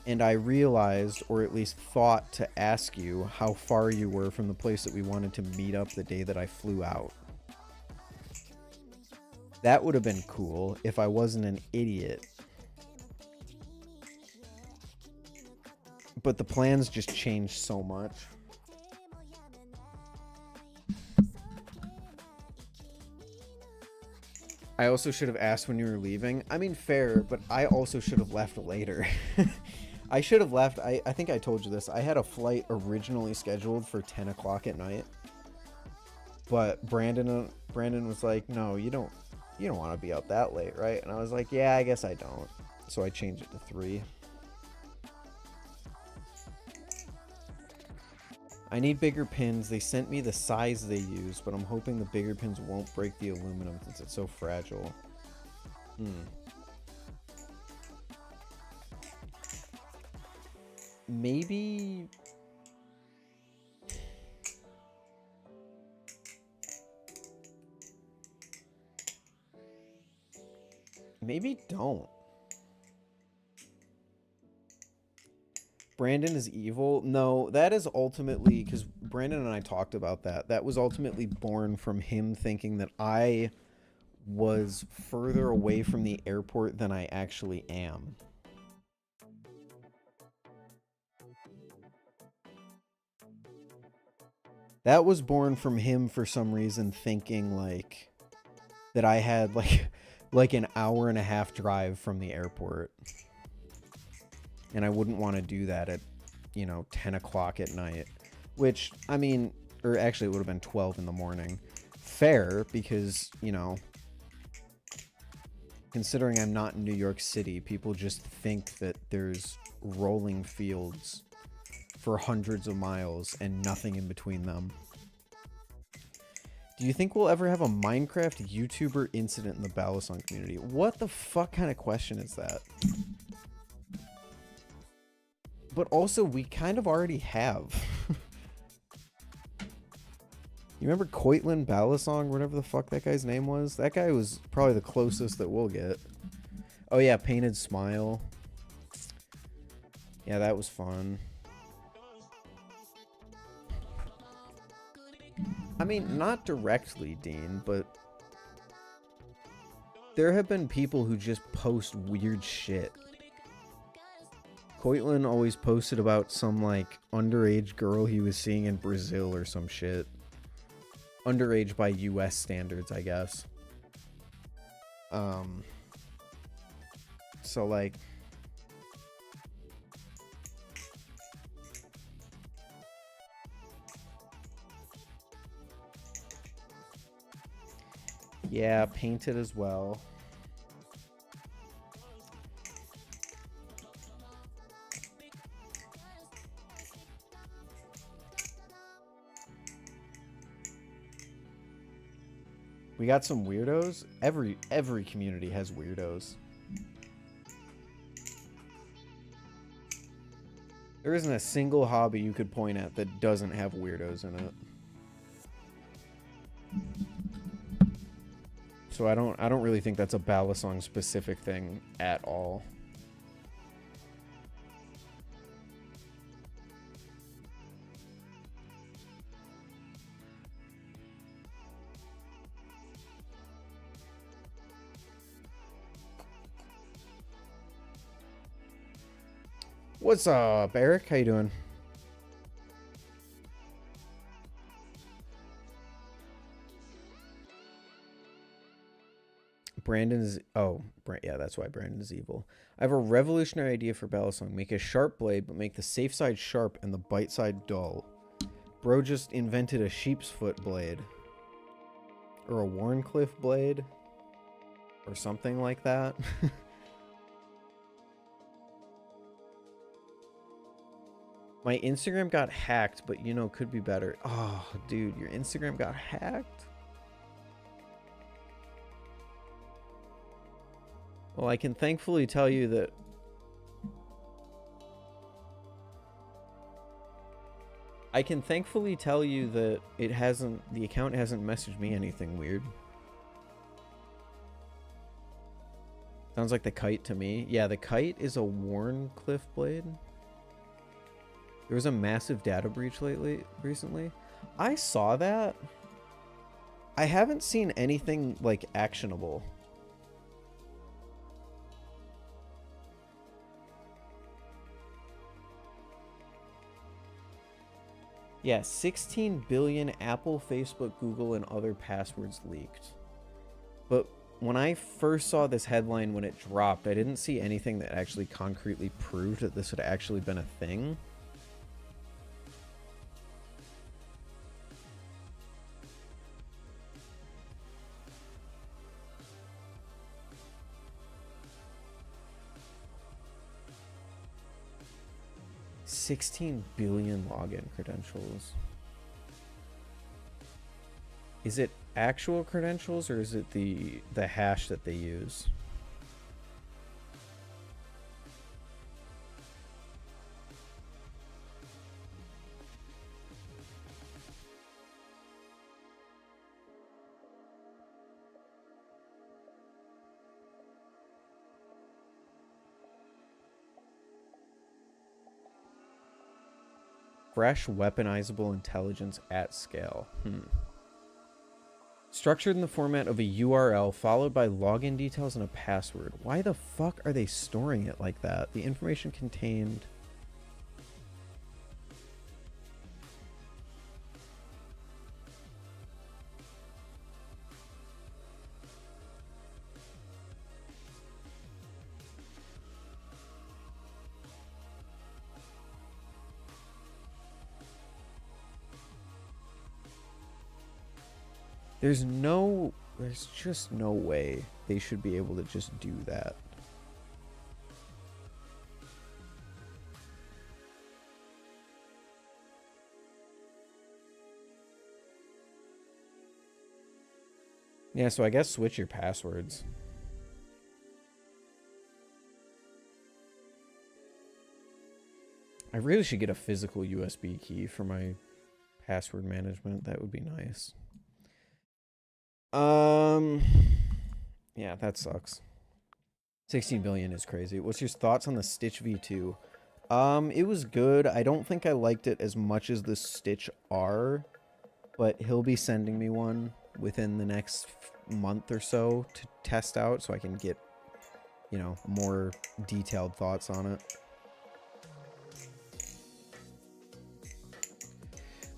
and I realized, or at least thought, to ask you how far you were from the place that we wanted to meet up the day that I flew out. That would have been cool if I wasn't an idiot. But the plans just changed so much. I also should have asked when you were leaving. I mean, fair, but I also should have left later. I should have left. I think I told you this. I had a flight originally scheduled for 10 o'clock at night. But Brandon was like, no, you don't want to be out that late, right? And I was like, yeah, I guess I don't. So I changed it to 3. I need bigger pins. They sent me the size they use, but I'm hoping the bigger pins won't break the aluminum since it's so fragile. Maybe... maybe don't. Brandon is evil? No, that is ultimately, because Brandon and I talked about that. That was ultimately born from him thinking that I was further away from the airport than I actually am. That was born from him for some reason thinking like that I had like an hour and a half drive from the airport. And I wouldn't want to do that at, 10 o'clock at night. Which, I mean, or actually it would have been 12 in the morning. Fair, because, considering I'm not in New York City, people just think that there's rolling fields for hundreds of miles and nothing in between them. Do you think we'll ever have a Minecraft YouTuber incident in the Balisong community? What the fuck kind of question is that? But also, we kind of already have. You remember Koitlin Balisong, whatever the fuck that guy's name was? That guy was probably the closest that we'll get. Oh yeah, Painted Smile. Yeah, that was fun. I mean, not directly, Dean, but there have been people who just post weird shit. Koitlin always posted about some, underage girl he was seeing in Brazil or some shit. Underage by US standards, I guess. So, yeah, Painted as well. We got some weirdos. Every community has weirdos. There isn't a single hobby you could point at that doesn't have weirdos in it. So I don't really think that's a Balisong specific thing at all. What's up, Eric? How you doing? Brandon's... oh, yeah, that's why Brandon's evil. I have a revolutionary idea for Balisong. Make a sharp blade, but make the safe side sharp and the bite side dull. Bro just invented a sheep's foot blade. Or a Warncliffe blade. Or something like that. My Instagram got hacked, but could be better. Oh, dude, your Instagram got hacked? Well, I can thankfully tell you that I can thankfully tell you that the account hasn't messaged me anything weird. Sounds like the kite to me. Yeah, the kite is a worn cliff blade. There was a massive data breach recently. I saw that. I haven't seen anything like actionable. Yeah, 16 billion Apple, Facebook, Google, and other passwords leaked. But when I first saw this headline when it dropped, I didn't see anything that actually concretely proved that this had actually been a thing. $16 billion login credentials. Is it actual credentials or is it the hash that they use? Fresh weaponizable intelligence at scale. Structured in the format of a URL followed by login details and a password. Why the fuck are they storing it like that? The information contained... There's just no way they should be able to just do that. Yeah, so I guess switch your passwords. I really should get a physical USB key for my password management. That would be nice. Yeah, that sucks. 16 billion is crazy. What's your thoughts on the Stitch V2? It was good. I don't think I liked it as much as the Stitch R, but he'll be sending me one within the next month or so to test out so I can get, you know, more detailed thoughts on it.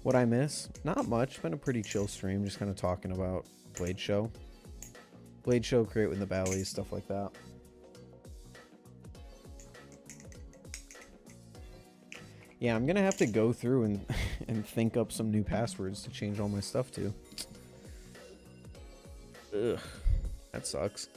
What I miss? Not much. Been a pretty chill stream, just kind of talking about Blade Show, create with the Balies, stuff like that. Yeah, I'm gonna have to go through and think up some new passwords to change all my stuff to. Ugh, that sucks.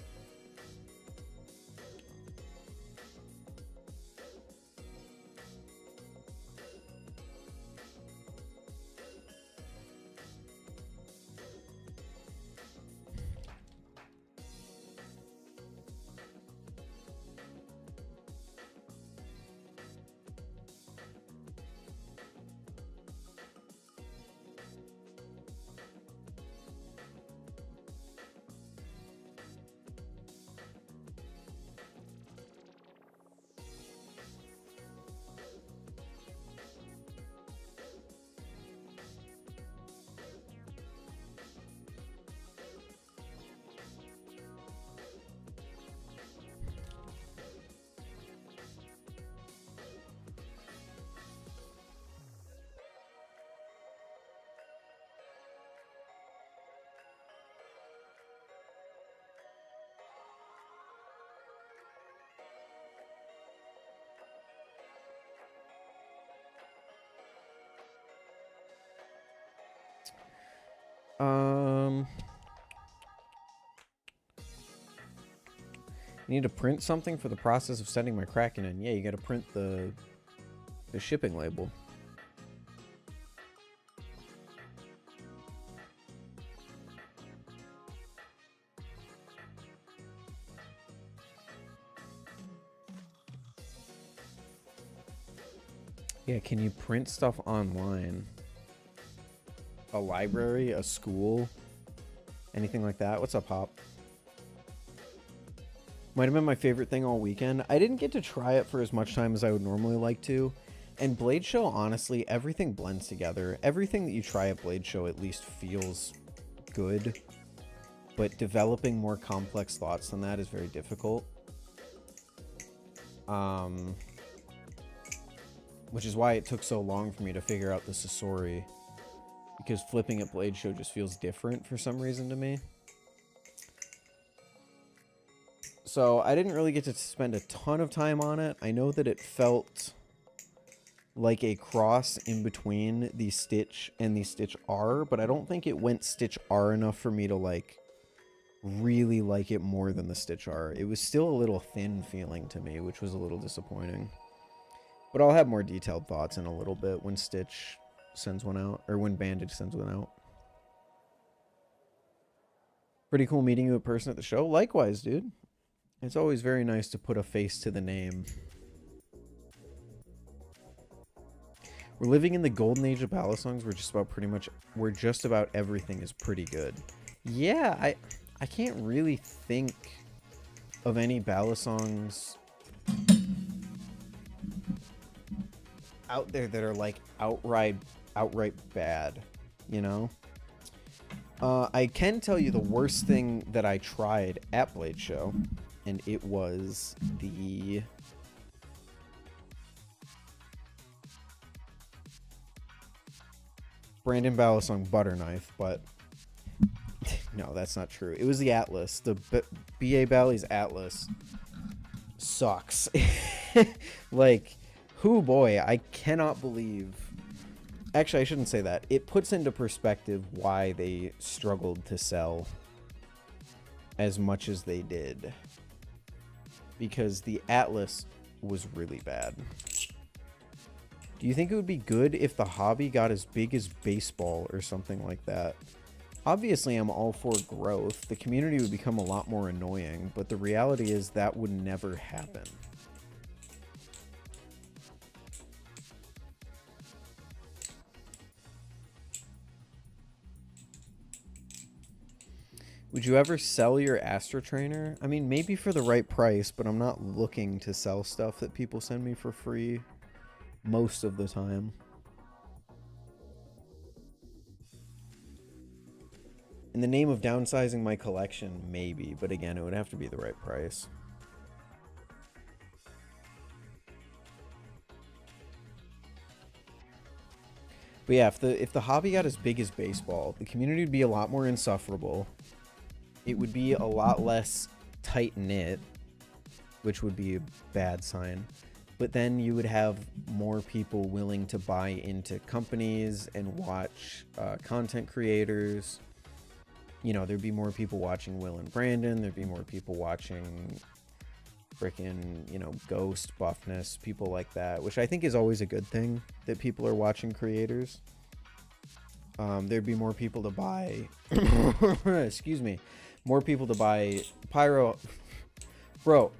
You need to print something for the process of sending my Kraken in. Yeah, you gotta print the shipping label. Yeah, can you print stuff online? A library, a school, anything like that? What's up, Hop? Might have been my favorite thing all weekend. I didn't get to try it for as much time as I would normally like to. And Blade Show, honestly, everything blends together. Everything that you try at Blade Show at least feels good. But developing more complex thoughts than that is very difficult. Which is why it took so long for me to figure out the Sasori. Because flipping at Blade Show just feels different for some reason to me. So I didn't really get to spend a ton of time on it. I know that it felt like a cross in between the Stitch and the Stitch R, but I don't think it went Stitch R enough for me to like really like it more than the Stitch R. It was still a little thin feeling to me, which was a little disappointing. But I'll have more detailed thoughts in a little bit when Stitch sends one out, or when Bandage sends one out. Pretty cool meeting you in person at the show. Likewise, dude. It's always very nice to put a face to the name. We're living in the golden age of Balisongs. Where just about everything is pretty good. Yeah, I can't really think of any Balisongs out there that are like outright bad, you know? I can tell you the worst thing that I tried at Blade Show, and it was the Brandon Balisong butter knife, but no, that's not true. It was the Atlas. The B.A. Bally's Atlas sucks. Like, whoo boy, I cannot believe... Actually, I shouldn't say that. It puts into perspective why they struggled to sell as much as they did. Because the Atlas was really bad. Do you think it would be good if the hobby got as big as baseball or something like that? Obviously, I'm all for growth. The community would become a lot more annoying, but the reality is that would never happen. Would you ever sell your Astra Trainer? I mean, maybe for the right price, but I'm not looking to sell stuff that people send me for free most of the time. In the name of downsizing my collection, maybe, but again, it would have to be the right price. But yeah, if the hobby got as big as baseball, the community would be a lot more insufferable. It would be a lot less tight-knit, which would be a bad sign. But then you would have more people willing to buy into companies and watch content creators. You know, there'd be more people watching Will and Brandon. There'd be more people watching frickin', you know, Ghost, Buffness, people like that, which I think is always a good thing that people are watching creators. There'd be more people to buy, excuse me, more people to buy Pyro. Bro,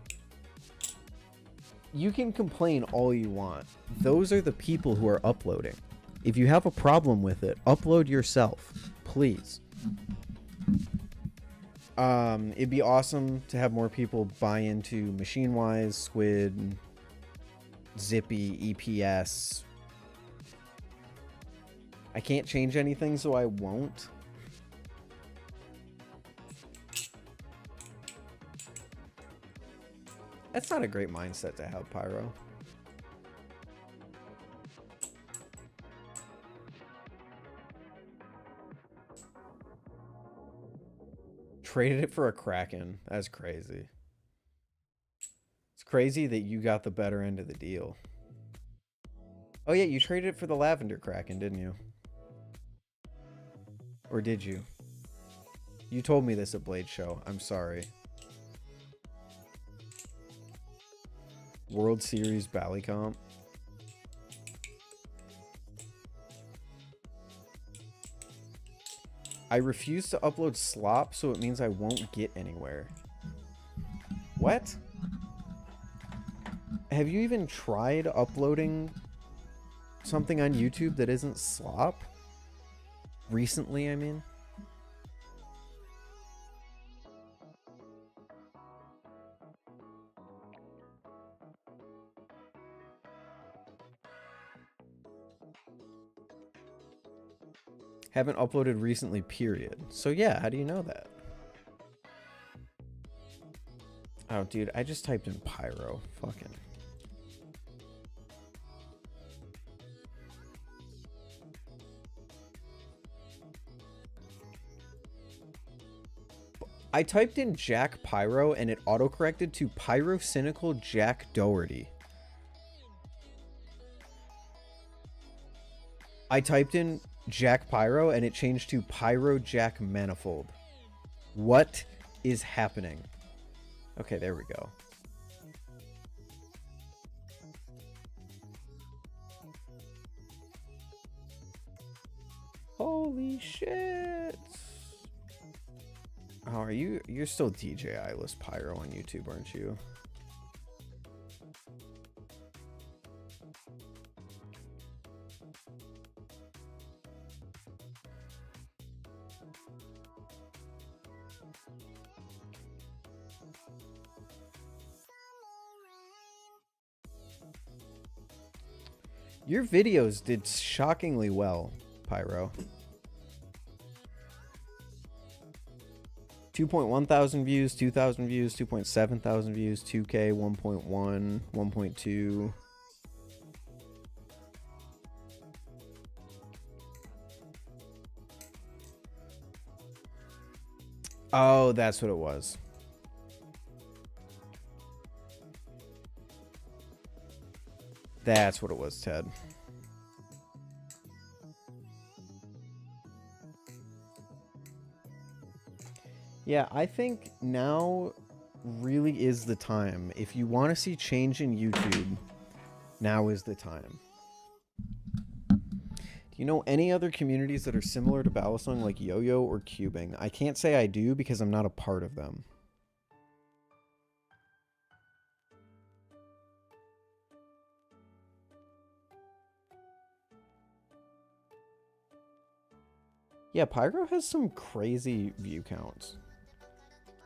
you can complain all you want. Those are the people who are uploading. If you have a problem with it, upload yourself, please. It'd be awesome to have more people buy into Machinewise, Squid, Zippy, EPS. I can't change anything, so I won't. That's not a great mindset to have, Pyro. Traded it for a Kraken. That's crazy. It's crazy that you got the better end of the deal. Oh yeah, you traded it for the Lavender Kraken, didn't you? Or did you? You told me this at Blade Show. I'm sorry. World Series Ballycomp. I refuse to upload slop, so it means I won't get anywhere. What? Have you even tried uploading something on YouTube that isn't slop? Recently, I mean. Haven't uploaded recently, period. So yeah, how do you know that? Oh, dude, I just typed in pyro. Fucking. I typed in Jack Pyro and it autocorrected to Pyrocynical Jack Doherty. I typed in Jack Pyro and it changed to Pyro Jack Manifold. What is happening? Okay, there we go. Holy shit. Oh, are you? You're still DJ Eyeless Pyro on YouTube, aren't you? Your videos did shockingly well, Pyro. 2.1 thousand views, 2,000 views, 2.7 thousand views, 2K, 1.1, 1.2. Oh, that's what it was. That's what it was, Ted. Yeah, I think now really is the time. If you want to see change in YouTube, now is the time. Do you know any other communities that are similar to Balisong, like Yo-Yo or Cubing? I can't say I do because I'm not a part of them. Yeah, Pyro has some crazy view counts.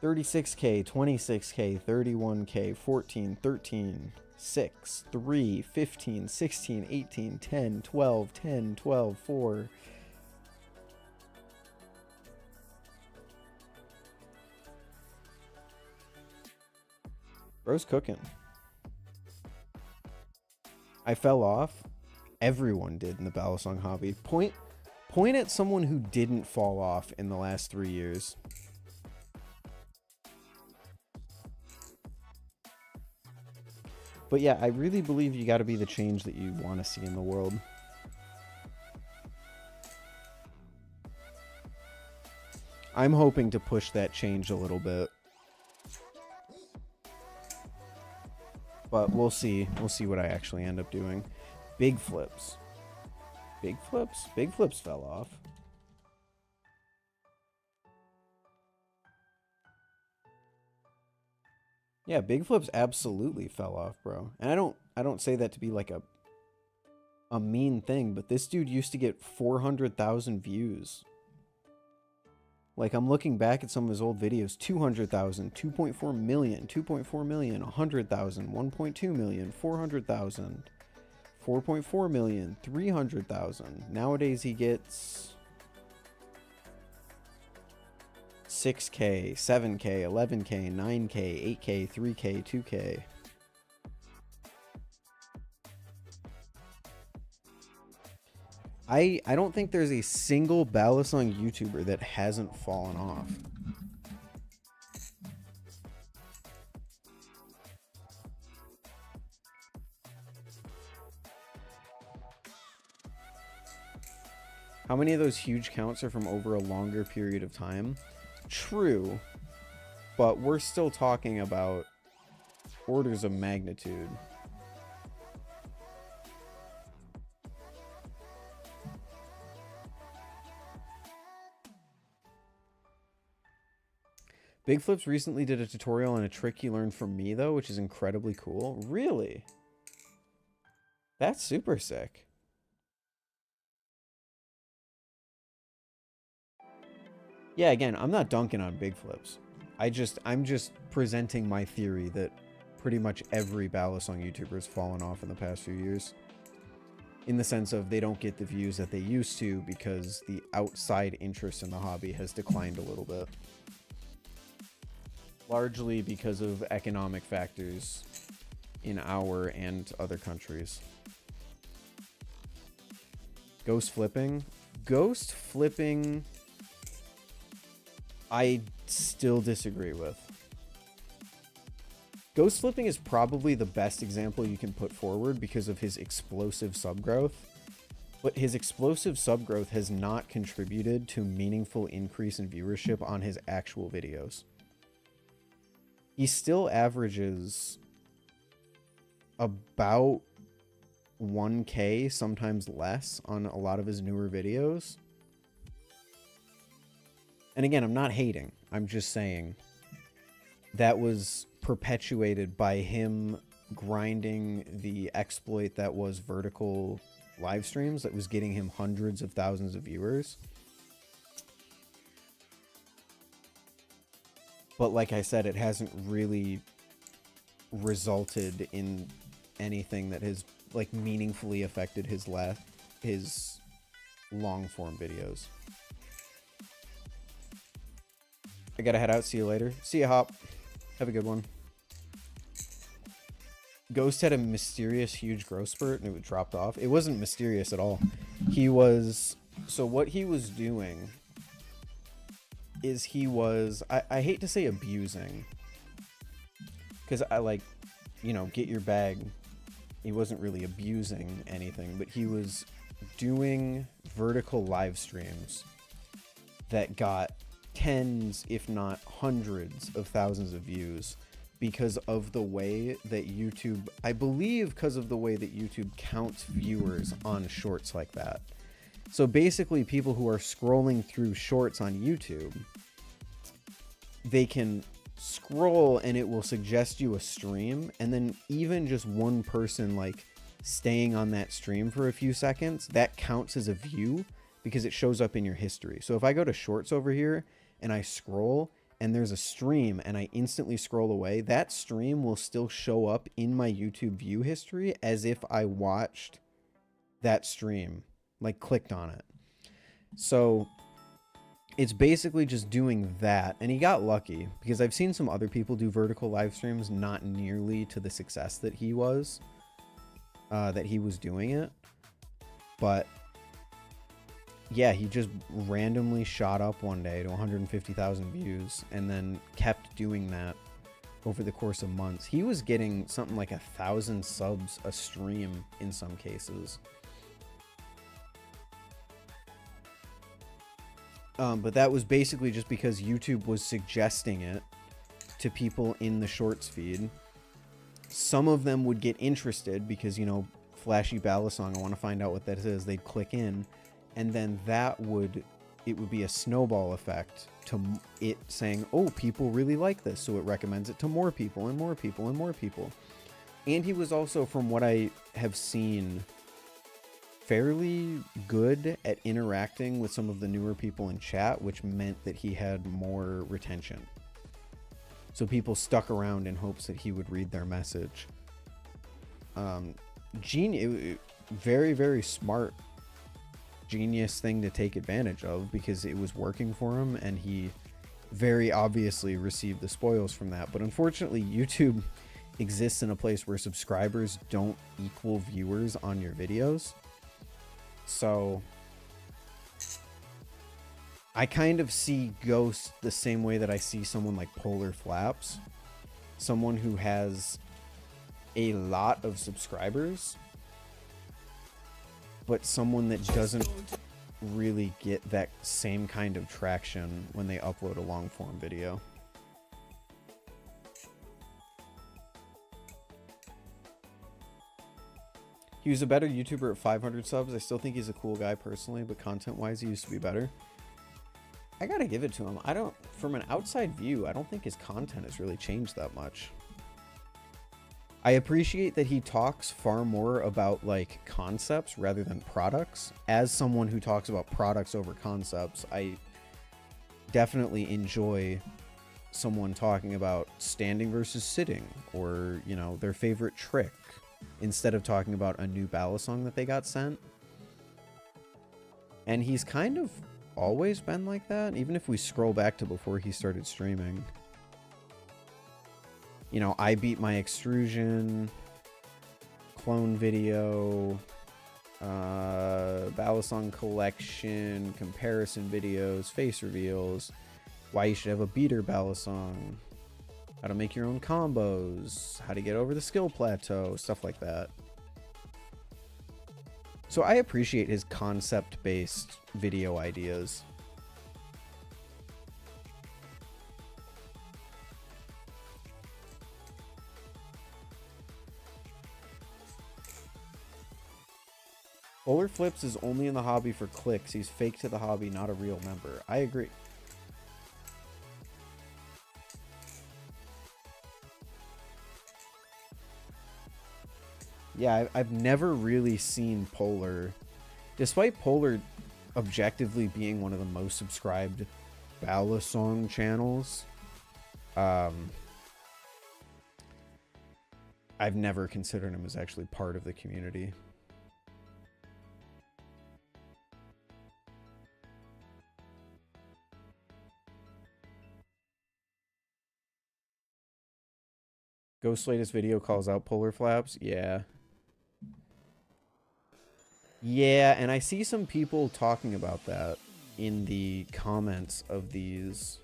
36K, 26K, 31K, 14, 13, 6, 3, 15, 16, 18, 10, 12, 10, 12, 4. Bro's cooking. I fell off. Everyone did in the Balisong hobby. Point at someone who didn't fall off in the last 3 years. But yeah, I really believe you got to be the change that you want to see in the world. I'm hoping to push that change a little bit. But we'll see. We'll see what I actually end up doing. Big flips. Big flips? Big flips fell off. Yeah, big flips absolutely fell off, bro. And I don't say that to be like a mean thing, but this dude used to get 400,000 views. Like, I'm looking back at some of his old videos. 200,000, 2.4 million, 2.4 million, 100,000, 1.2 million, 400,000, 4.4 million, 300,000. Nowadays he gets 6K, 7K, 11K, 9K, 8K, 3K, 2K. I don't think there's a single Balisong YouTuber that hasn't fallen off. How many of those huge counts are from over a longer period of time? True, but we're still talking about orders of magnitude. Big Flips recently did a tutorial on a trick he learned from me, though, which is incredibly cool. Really? That's super sick. Yeah, again, I'm not dunking on big flips. I'm just presenting my theory that pretty much every Balisong YouTuber has fallen off in the past few years. In the sense of they don't get the views that they used to because the outside interest in the hobby has declined a little bit. Largely because of economic factors in our and other countries. Ghost flipping? Ghost flipping, I still disagree with. Ghost flipping is probably the best example you can put forward because of his explosive subgrowth, but his explosive subgrowth has not contributed to meaningful increase in viewership on his actual videos. He still averages about 1K, sometimes less, on a lot of his newer videos. And again, I'm not hating. I'm just saying that was perpetuated by him grinding the exploit that was vertical live streams that was getting him hundreds of thousands of viewers. But like I said, it hasn't really resulted in anything that has like meaningfully affected his long form videos. I gotta head out. See you later. See ya, Hop. Have a good one. Ghost had a mysterious huge growth spurt and it dropped off. It wasn't mysterious at all. So what he was doing is I hate to say abusing, because I like, you know, get your bag. He wasn't really abusing anything, but he was doing vertical live streams that got tens, if not hundreds of thousands of views because of the way that YouTube, I believe because of the way that YouTube counts viewers on shorts like that. So basically people who are scrolling through shorts on YouTube, they can scroll and it will suggest you a stream, and then even just one person like staying on that stream for a few seconds, that counts as a view because it shows up in your history. So if I go to shorts over here and I scroll and there's a stream and I instantly scroll away, that stream will still show up in my YouTube view history as if I watched that stream, like clicked on it. So it's basically just doing that, and he got lucky because I've seen some other people do vertical live streams not nearly to the success that he was doing it. But yeah, he just randomly shot up one day to 150,000 views and then kept doing that over the course of months. He was getting something like 1,000 subs a stream in some cases. But that was basically just because YouTube was suggesting it to people in the shorts feed. Some of them would get interested because, you know, flashy Balisong, I want to find out what that is. They'd click in, and then it would be a snowball effect to it saying, oh, people really like this, so it recommends it to more people and more people and more people. And he was also, from what I have seen, fairly good at interacting with some of the newer people in chat, which meant that he had more retention. So people stuck around in hopes that he would read their message. Very, very smart, genius thing to take advantage of because it was working for him, and he very obviously received the spoils from that. But unfortunately, YouTube exists in a place where subscribers don't equal viewers on your videos. So I kind of see Ghost the same way that I see someone like Polar Flaps, someone who has a lot of subscribers, but someone that doesn't really get that same kind of traction when they upload a long form video. He was a better YouTuber at 500 subs. I still think he's a cool guy personally, but content-wise, he used to be better. I gotta give it to him. From an outside view, I don't think his content has really changed that much. I appreciate that he talks far more about like concepts rather than products. As someone who talks about products over concepts, definitely enjoy someone talking about standing versus sitting, or, you know, their favorite trick, instead of talking about a new Balisong that they got sent. And he's kind of always been like that, even if we scroll back to before he started streaming. You know, I beat my extrusion, clone video, Balisong collection, comparison videos, face reveals, why you should have a beater Balisong, how to make your own combos, how to get over the skill plateau, stuff like that. So I appreciate his concept-based video ideas. Bowler Flips is only in the hobby for clicks. He's fake to the hobby, not a real member. I agree. Yeah, I've never really seen Polar, despite Polar objectively being one of the most subscribed Balisong channels. I've never considered him as actually part of the community. Ghost latest video calls out Polar Flaps. Yeah. Yeah, and I see some people talking about that in the comments of these.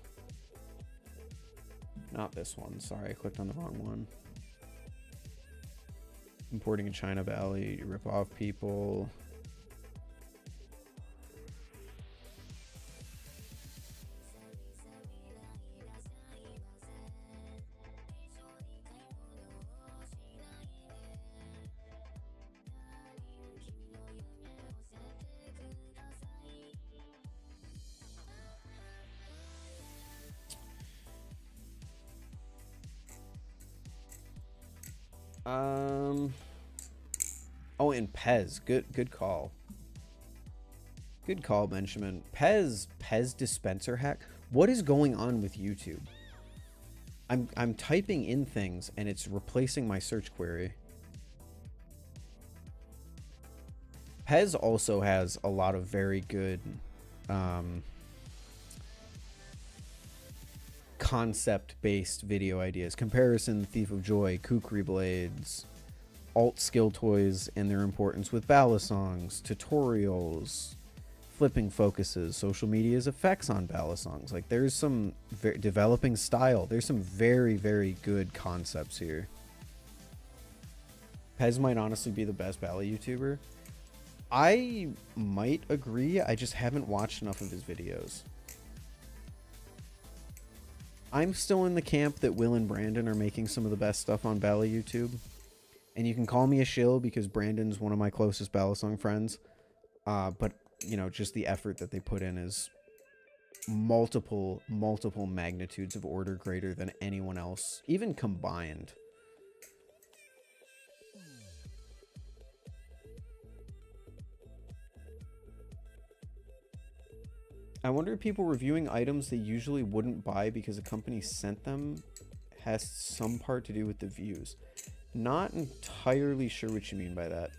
Not this one. Sorry, I clicked on the wrong one. Importing in China Valley, you rip off people. Oh, and Pez. Good call. Good call, Benjamin. Pez dispenser hack. What is going on with YouTube? I'm typing in things and it's replacing my search query. Pez also has a lot of very good concept-based video ideas. Comparison, Thief of Joy, Kukri Blades, alt skill toys and their importance with Balisongs, tutorials, flipping focuses, social media's effects on Balisongs. Like, there's some developing style. There's some very, very good concepts here. Pez might honestly be the best Bali YouTuber. I might agree. I just haven't watched enough of his videos. I'm still in the camp that Will and Brandon are making some of the best stuff on Bali YouTube. And you can call me a shill because Brandon's one of my closest Balisong friends. But, you know, just the effort that they put in is multiple magnitudes of order greater than anyone else, even combined. I wonder if people reviewing items they usually wouldn't buy because a company sent them has some part to do with the views. Not entirely sure what you mean by that,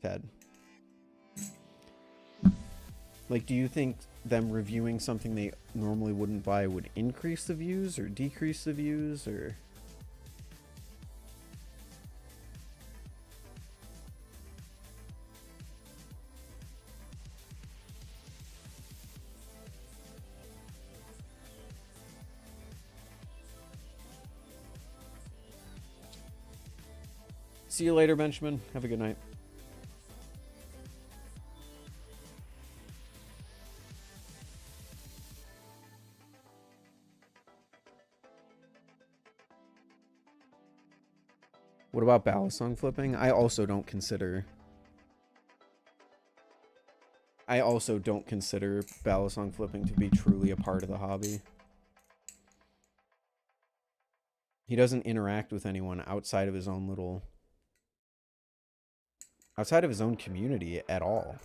Ted. Like, do you think them reviewing something they normally wouldn't buy would increase the views or decrease the views, or... See you later, Benjamin. Have a good night. What about Balisong flipping? I also don't consider Balisong flipping to be truly a part of the hobby. He doesn't interact with anyone outside of his own community at all.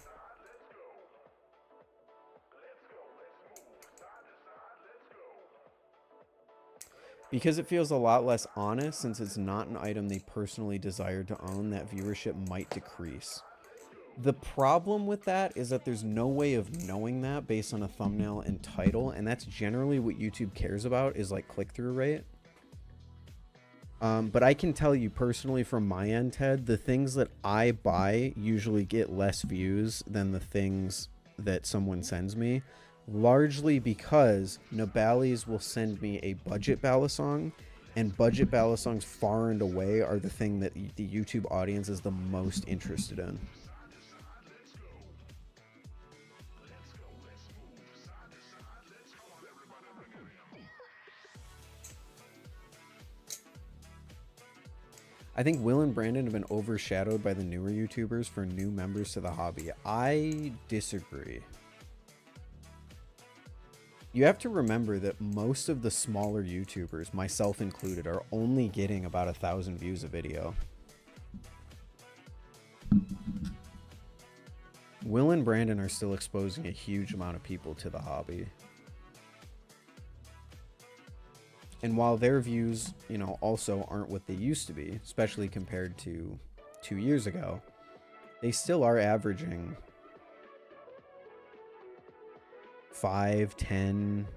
Because it feels a lot less honest, since it's not an item they personally desired to own, that viewership might decrease. The problem with that is that there's no way of knowing that based on a thumbnail and title, and that's generally what YouTube cares about, is like click-through rate. But I can tell you personally from my end, Ted, the things that I buy usually get less views than the things that someone sends me, largely because Nabali's will send me a budget Balisong, and budget Balisongs far and away are the thing that the YouTube audience is the most interested in. I think Will and Brandon have been overshadowed by the newer YouTubers for new members to the hobby. I disagree. You have to remember that most of the smaller YouTubers, myself included, are only getting about 1,000 views a video. Will and Brandon are still exposing a huge amount of people to the hobby. And while their views, you know, also aren't what they used to be, especially compared to 2 years ago, they still are averaging 5, 10,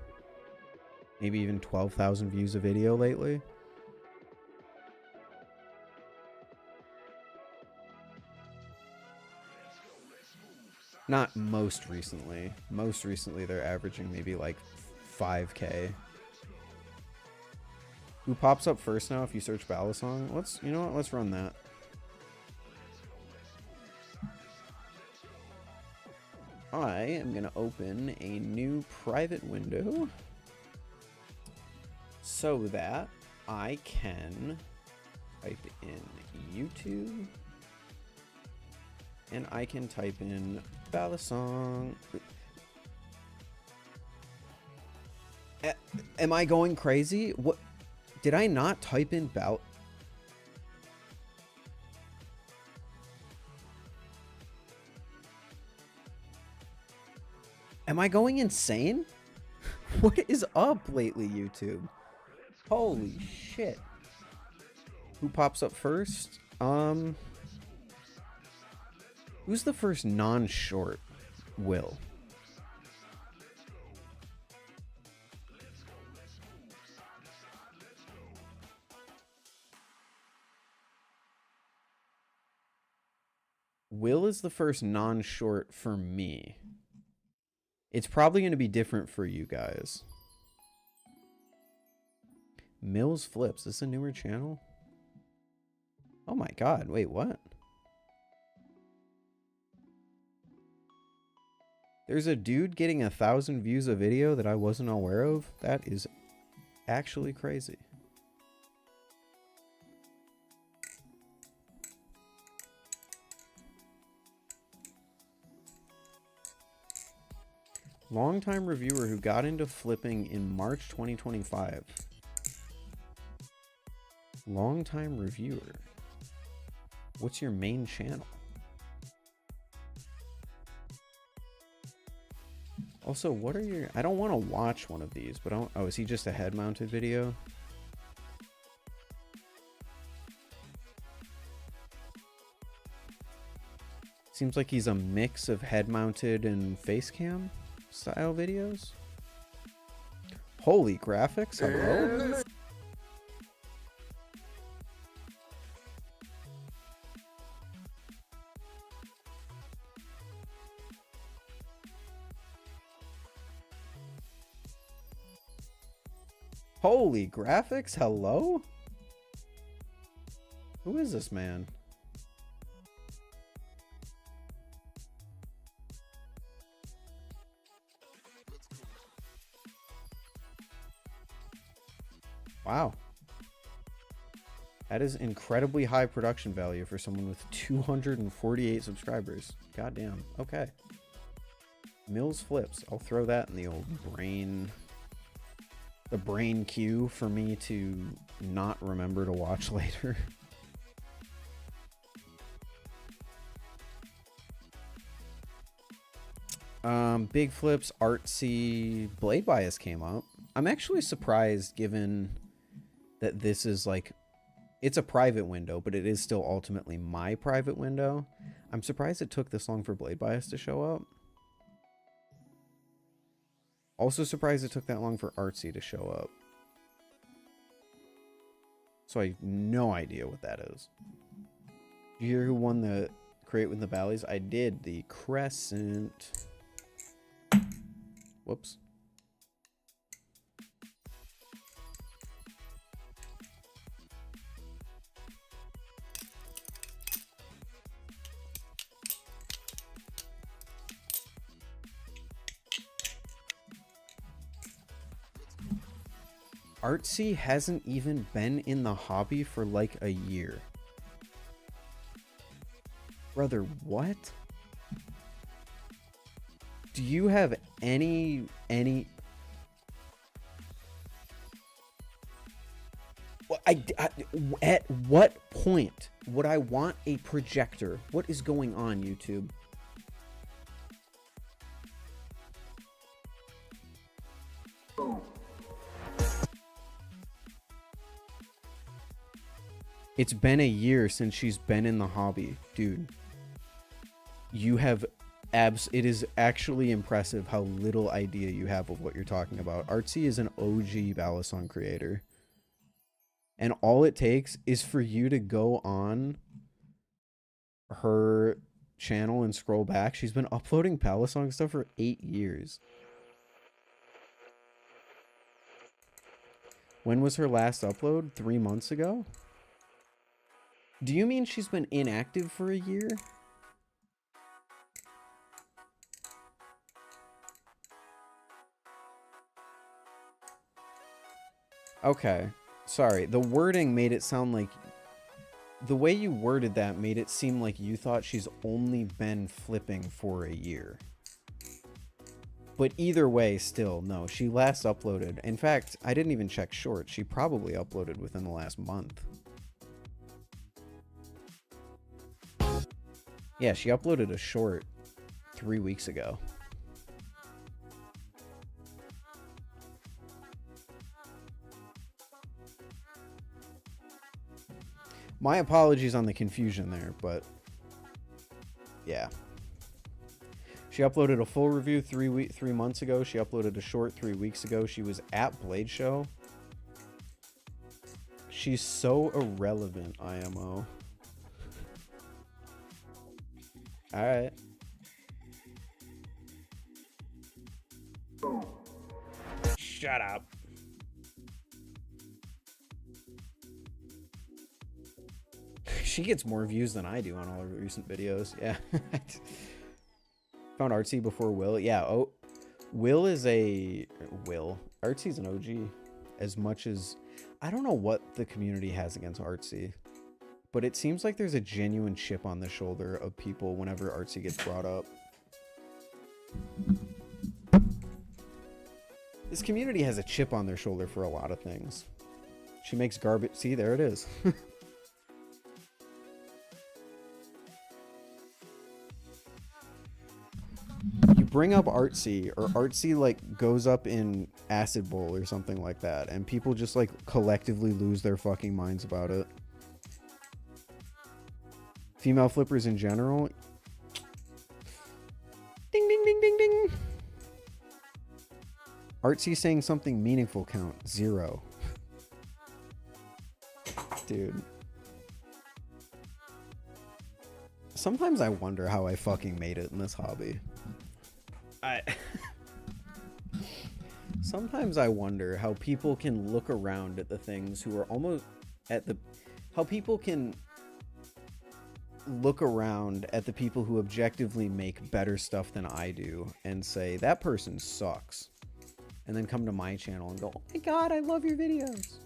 maybe even 12,000 views a video lately. Not most recently. Most recently, they're averaging maybe like 5K. Who pops up first now if you search Balisong? You know what? Let's run that. I am going to open a new private window so that I can type in YouTube and I can type in Balisong. Am I going crazy? What? Did I not type in Am I going insane? What is up lately, YouTube? Holy shit. Who pops up first? Who's the first non-short? Will. Will is the first non-short for me. It's probably going to be different for you guys. Mills Flips. Is this a newer channel? Oh my god. Wait, what? There's a dude getting 1,000 views a video that I wasn't aware of? That is actually crazy. Longtime reviewer who got into flipping in March 2025. Longtime reviewer. What's your main channel? Also, what are your... I don't want to watch one of these, but oh, is he just a head-mounted video? Seems like he's a mix of head-mounted and face cam style videos. Holy graphics, hello? Holy graphics, hello? Who is this man? Wow. That is incredibly high production value for someone with 248 subscribers. Goddamn. Okay. Mills Flips. I'll throw that in the old brain... the brain queue for me to not remember to watch later. Big Flips, Artsy, Blade Bias came up. I'm actually surprised given that this is like, it's a private window, but it is still ultimately my private window. I'm surprised it took this long for Blade Bias to show up. Also surprised it took that long for Artsy to show up. So I have no idea what that is. Did you hear who won the crate with the Bally's? I did. The Crescent. Whoops. Artsy hasn't even been in the hobby for like a year. Brother, what? Do you have any... At what point would I want a projector? What is going on, YouTube? It's been a year since she's been in the hobby, dude. You have it is actually impressive how little idea you have of what you're talking about. Artsy is an OG Balisong creator. And all it takes is for you to go on her channel and scroll back. She's been uploading Balisong stuff for 8 years. When was her last upload? 3 months ago? Do you mean she's been inactive for a year? Okay. Sorry. The wording made it sound like... The way you worded that made it seem like you thought she's only been flipping for a year. But either way, still, no. She last uploaded... In fact, I didn't even check shorts. She probably uploaded within the last month. Yeah, she uploaded a short 3 weeks ago. My apologies on the confusion there, but yeah. She uploaded a full review 3 months ago. She uploaded a short 3 weeks ago. She was at Blade Show. She's so irrelevant, IMO. Alright. Shut up. She gets more views than I do on all her recent videos. Yeah. Found Artsy before Will. Yeah, oh. Will is a... Will. Artsy's an OG. As much as... I don't know what the community has against Artsy. But it seems like there's a genuine chip on the shoulder of people whenever Artsy gets brought up. This community has a chip on their shoulder for a lot of things. She makes garbage. See, there it is. You bring up Artsy, or Artsy like goes up in Acid Bowl or something like that, and people just like collectively lose their fucking minds about it. Female flippers in general. Ding, ding, ding, ding, ding. Artsy saying something meaningful count. 0. Dude. Sometimes I wonder how I fucking made it in this hobby. Sometimes I wonder how people can look around at the things who are almost at the... How people can... look around at the people who objectively make better stuff than I do and say, that person sucks. And then come to my channel and go, oh my god, I love your videos.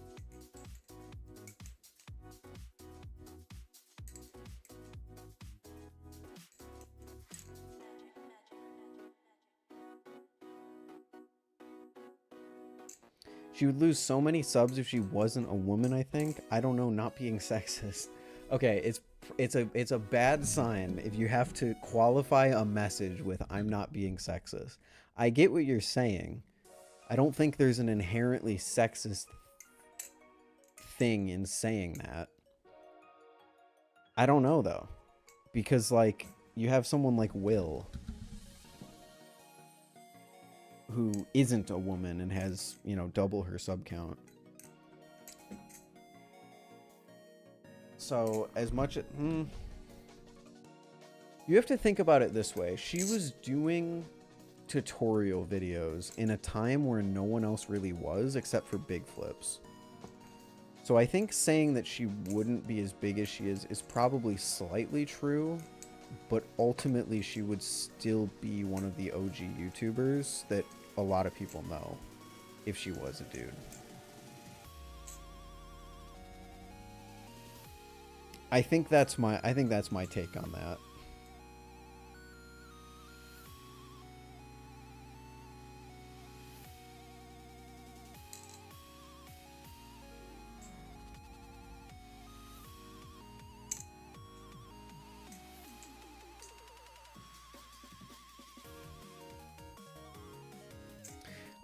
She would lose so many subs if she wasn't a woman, I think. I don't know, not being sexist. Okay, it's a bad sign if you have to qualify a message with I'm not being sexist. I get what you're saying. I don't think there's an inherently sexist thing in saying that. I don't know though, because like you have someone like Will who isn't a woman and has, you know, double her sub count. So as much as you have to think about it this way. She was doing tutorial videos in a time where no one else really was except for big flips. So I think saying that she wouldn't be as big as she is probably slightly true, but ultimately she would still be one of the OG YouTubers that a lot of people know if she was a dude. I think that's my take on that.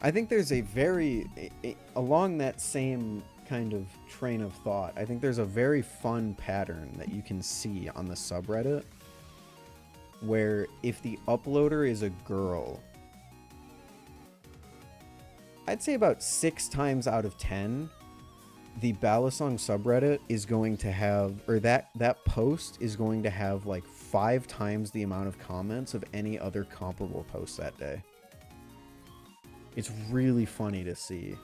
I think there's a very, along that same kind of train of thought, I think there's a very fun pattern that you can see on the subreddit where if the uploader is a girl, I'd say about 6 times out of 10, the Balisong subreddit is going to have, or that post is going to have like 5 times the amount of comments of any other comparable post that day. It's really funny to see.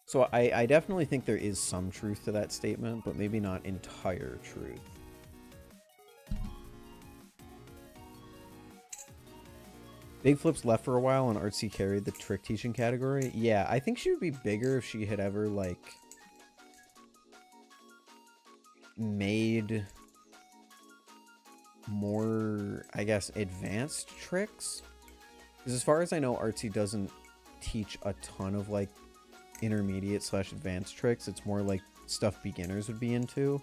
So I definitely think there is some truth to that statement, but maybe not entire truth. Big Flips left for a while and Artsy carried the trick teaching category. Yeah, I think she would be bigger if she had ever, like, made more, I guess, advanced tricks. Because as far as I know, Artsy doesn't teach a ton of, like, intermediate / advanced tricks. It's more like stuff beginners would be into.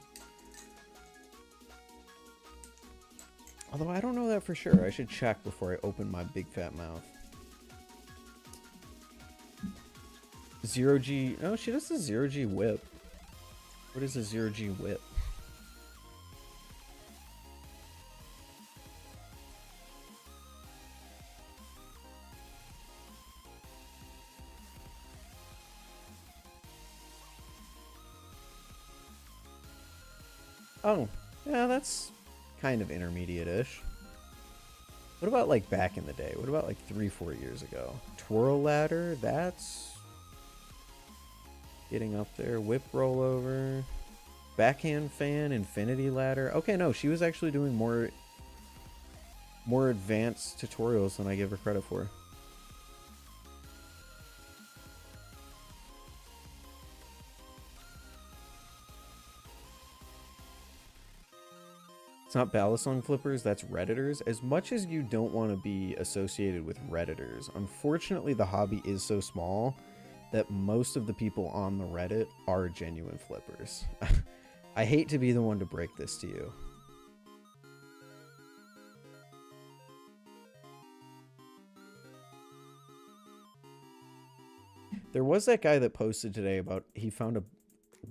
Although I don't know that for sure. I should check before I open my big fat mouth. 0G... No, she does the 0G whip. What is a 0G whip? Oh, yeah, that's kind of intermediate-ish. What about, like, back in the day? What about, like, 3-4 years ago? Twirl ladder, that's getting up there. Whip rollover. Backhand fan, infinity ladder. Okay, no, she was actually doing more advanced tutorials than I give her credit for. It's not Balisong flippers, that's Redditors. As much as you don't want to be associated with Redditors, unfortunately the hobby is so small that most of the people on the Reddit are genuine flippers. I hate to be the one to break this to you. There was that guy that posted today about he found a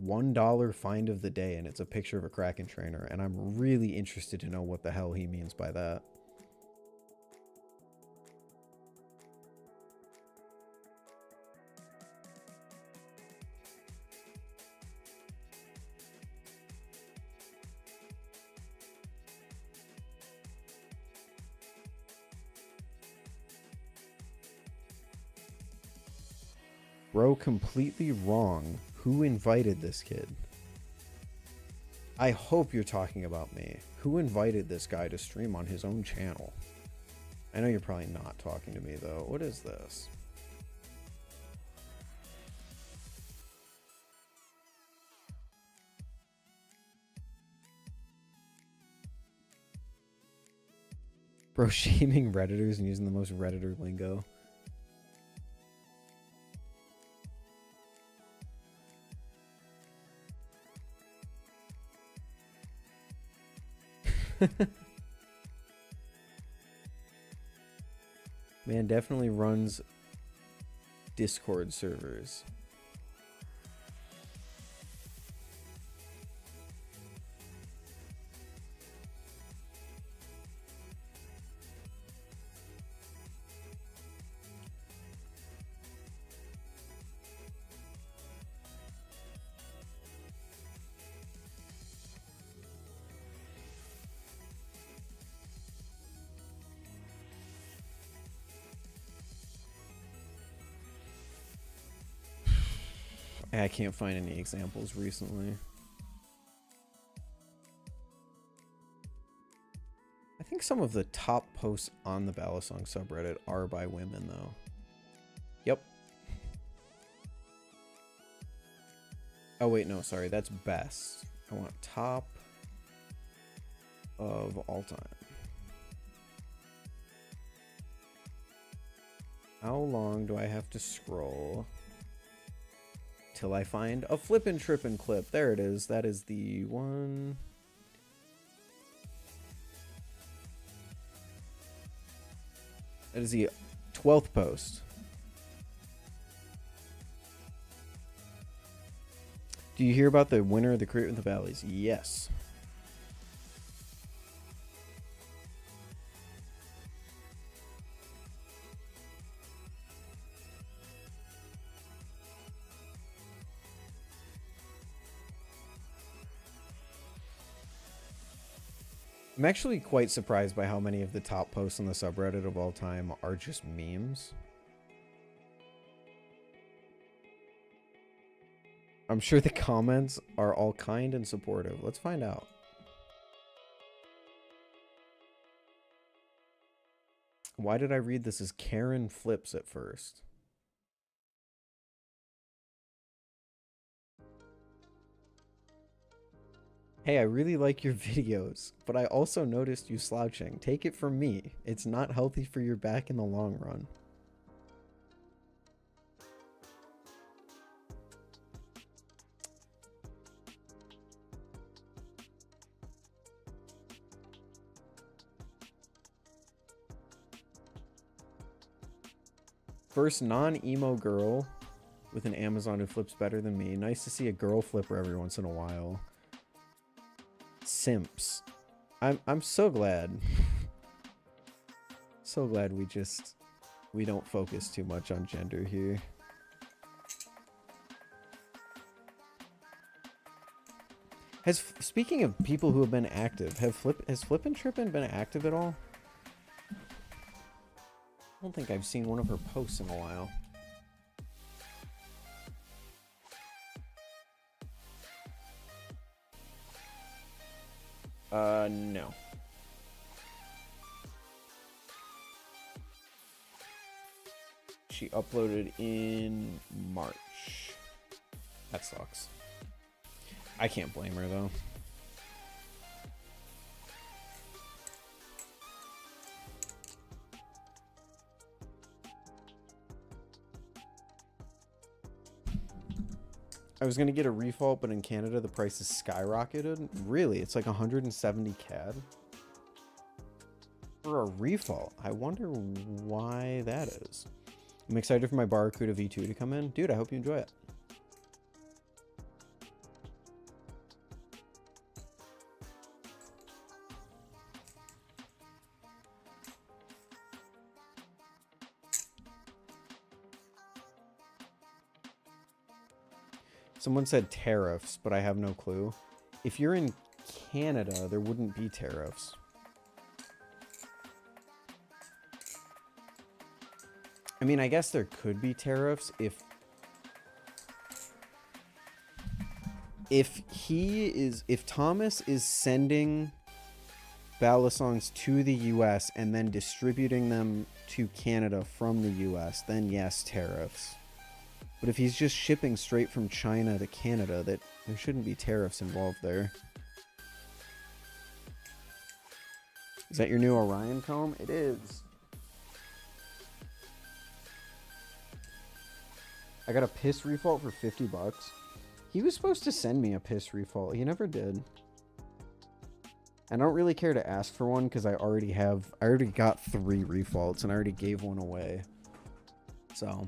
$1 find of the day and it's a picture of a Kraken trainer, and I'm really interested to know what the hell he means by that. Bro, completely wrong. Who invited this kid? I hope you're talking about me. Who invited this guy to stream on his own channel? I know you're probably not talking to me, though. What is this? Bro, shaming Redditors and using the most Redditor lingo. Man definitely runs Discord servers. I can't find any examples recently. I think some of the top posts on the Balisong subreddit are by women, though. Yep. Oh, wait, no, sorry. That's best. I want top of all time. How long do I have to scroll till I find a flippin' trippin' clip? There it is. That is the one. That is the 12th post. Do you hear about the winner of the Create with the Valleys? Yes. I'm actually quite surprised by how many of the top posts on the subreddit of all time are just memes. I'm sure the comments are all kind and supportive. Let's find out. Why did I read this as Karen Flips at first? Hey, I really like your videos, but I also noticed you slouching. Take it from me. It's not healthy for your back in the long run. First non-emo girl with an Amazon who flips better than me. Nice to see a girl flipper every once in a while. Simps. I'm so glad. So glad we don't focus too much on gender here. Speaking of people who have been active, has Flippin' Trippin' been active at all? I don't think I've seen one of her posts in a while. No. She uploaded in March. That sucks. I can't blame her though. I was gonna get a refault, but in Canada the price is skyrocketed. Really? It's like 170 CAD for a refault. I wonder why that is. I'm excited for my Barracuda V2 to come in. Dude, I hope you enjoy it. Someone said tariffs, but I have no clue. If you're in Canada, there wouldn't be tariffs. I mean, I guess there could be tariffs if Thomas is sending Balisongs to the US and then distributing them to Canada from the US, then yes, tariffs. But if he's just shipping straight from China to Canada, that there shouldn't be tariffs involved there. Is that your new Orion comb? It is. I got a piss refault for 50 bucks. He was supposed to send me a piss refault. He never did. I don't really care to ask for one because I already got 3 refaults and I already gave one away. So...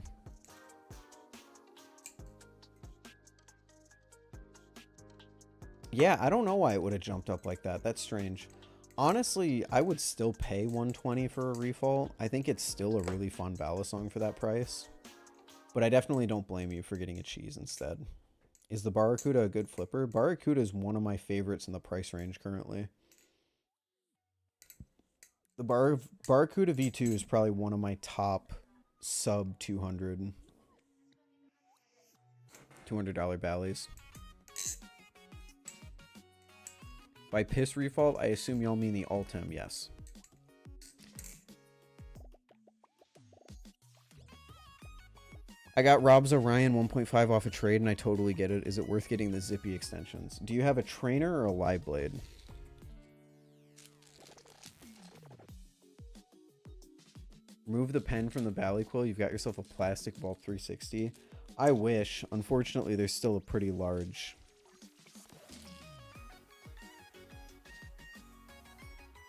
yeah, I don't know why it would have jumped up like that. That's strange. Honestly, I would still pay 120 for a refault. I think it's still a really fun Balisong for that price. But I definitely don't blame you for getting a cheese instead. Is the Barracuda a good flipper? Barracuda is one of my favorites in the price range currently. The Barracuda V2 is probably one of my top sub 200. $200 Bally's. By piss refault, I assume y'all mean the Altem, yes. I got Rob's Orion 1.5 off a trade, and I totally get it. Is it worth getting the zippy extensions? Do you have a trainer or a live blade? Remove the pen from the Ballyquill. You've got yourself a plastic Vault 360. I wish. Unfortunately, there's still a pretty large...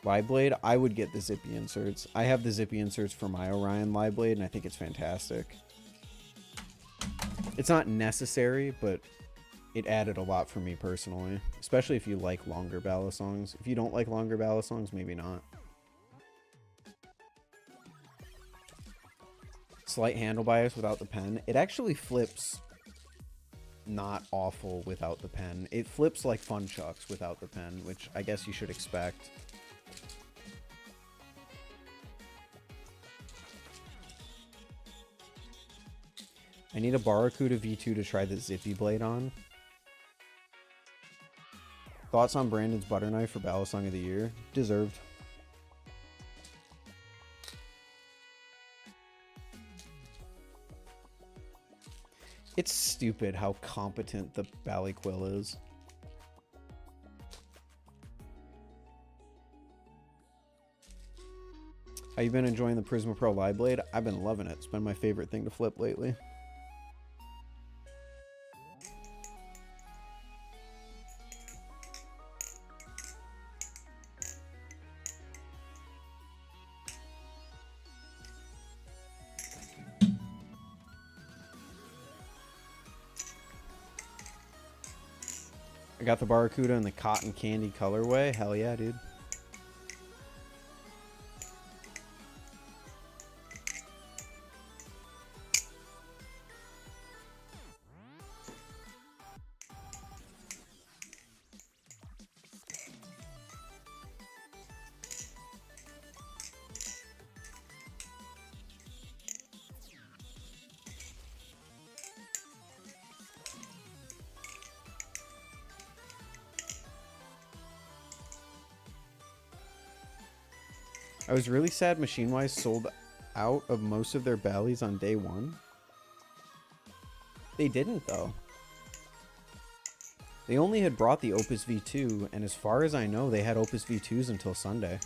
Live blade. I would get the zippy inserts. I have the zippy inserts for my Orion live blade, and I think it's fantastic. It's not necessary, but it added a lot for me personally, especially if you like longer Balisongs. If you don't like longer Balisongs, maybe not. Slight handle bias without the pen. It actually flips not awful without the pen. It flips like Fun Chucks without the pen, which I guess you should expect. I need a Barracuda V2 to try the Zippy blade on. Thoughts on Brandon's butter knife for Balisong of the Year? Deserved. It's stupid how competent the Ballyquill is. How you been enjoying the Prisma Pro Live Blade? I've been loving it. It's been my favorite thing to flip lately. I got the Barracuda in the cotton candy colorway. Hell yeah, dude. I was really sad Machinewise sold out of most of their Bally's on day one. They didn't, though. They only had brought the Opus V2, and as far as I know, they had Opus V2s until Sunday.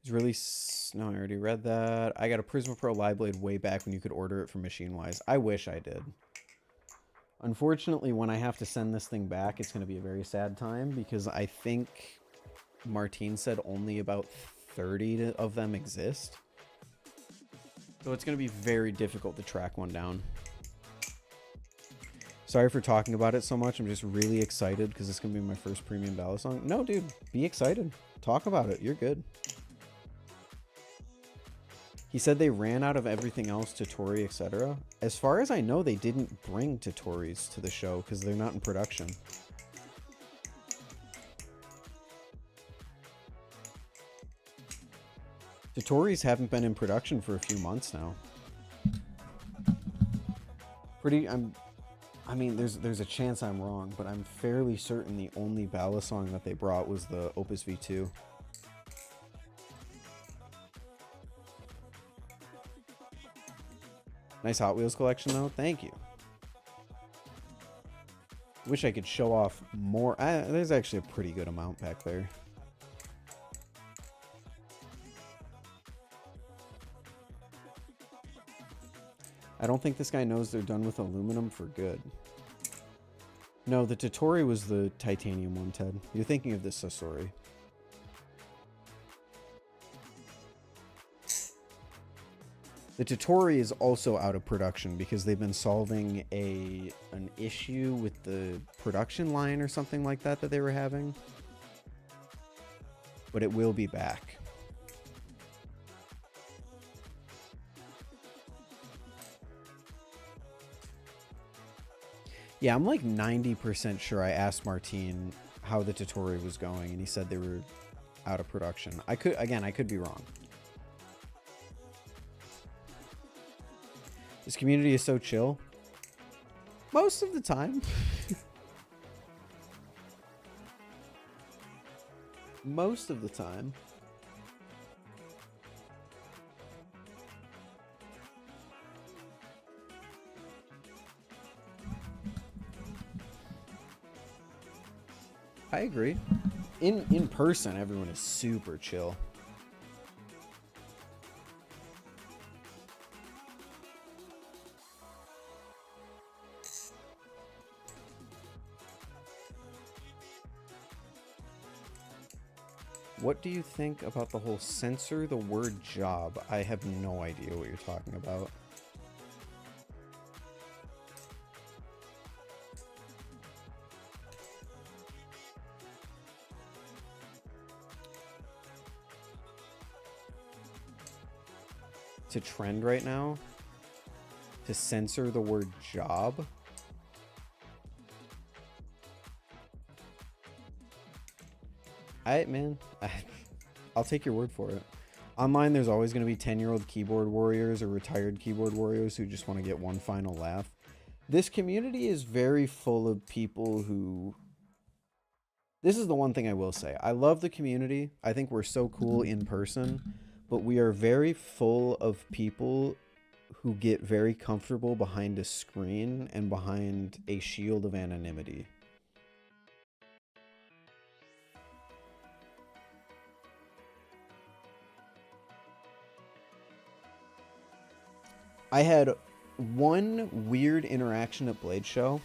It's really... No, I already read that. I got a Prisma Pro Live Blade way back when you could order it from Machinewise. I wish I did. Unfortunately, when I have to send this thing back, it's going to be a very sad time because I think Martine said only about 30 of them exist. So it's going to be very difficult to track one down. Sorry for talking about it so much. I'm just really excited because it's going to be my first premium Balisong. No, dude, be excited. Talk about it. You're good. He said they ran out of everything else, Totori, etc. As far as I know, they didn't bring Totoris to the show because they're not in production. Totoris haven't been in production for a few months now. I mean, there's a chance I'm wrong, but I'm fairly certain the only Balisong that they brought was the Opus V2. Nice Hot Wheels collection, though. Thank you. Wish I could show off more. There's actually a pretty good amount back there. I don't think this guy knows they're done with aluminum for good. No, the Totori was the titanium one, Ted. You're thinking of the Sasori. The Totori is also out of production because they've been solving an issue with the production line or something like that they were having. But it will be back. Yeah, I'm like 90% sure I asked Martine how the tutorial was going, and he said they were out of production. I could be wrong. This community is so chill. Most of the time. Most of the time. I agree. In person, everyone is super chill. What do you think about the whole censor the word job? I have no idea what you're talking about. It's a trend right now to censor the word job. I'll take your word for it. Online, there's always going to be 10-year-old keyboard warriors or retired keyboard warriors who just want to get one final laugh. This community is very full of people who... This is the one thing I will say. I love the community. I think we're so cool in person, but we are very full of people who get very comfortable behind a screen and behind a shield of anonymity. I had one weird interaction at Blade Show,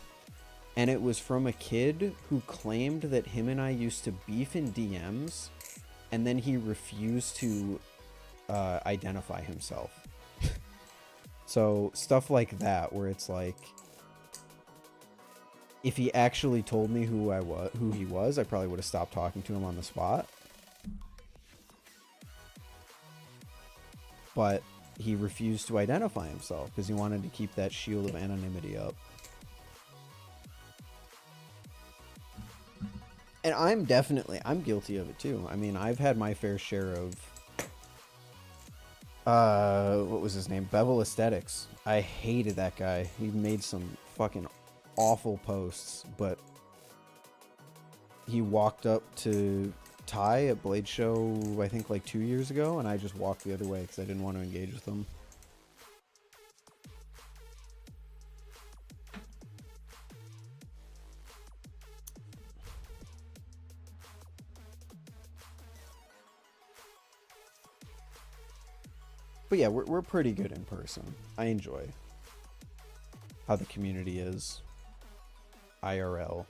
and it was from a kid who claimed that him and I used to beef in DMs, and then he refused to identify himself. So stuff like that, where it's like, if he actually told me who he was, I probably would have stopped talking to him on the spot. But he refused to identify himself because he wanted to keep that shield of anonymity up. And I'm guilty of it too. I mean, I've had my fair share of, what was his name? Bevel Aesthetics. I hated that guy. He made some fucking awful posts, but he walked up to Ty at Blade Show, I think like 2 years ago, and I just walked the other way because I didn't want to engage with him. But yeah, we're pretty good in person. I enjoy how the community is IRL.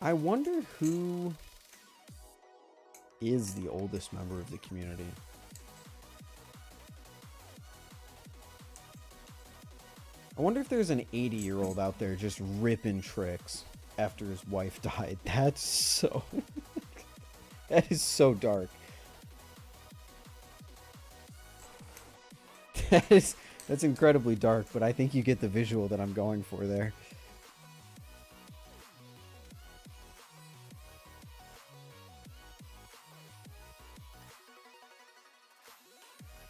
I wonder who is the oldest member of the community. I wonder if there's an 80-year-old out there just ripping tricks after his wife died. That's so... that is so dark. That's incredibly dark, but I think you get the visual that I'm going for there.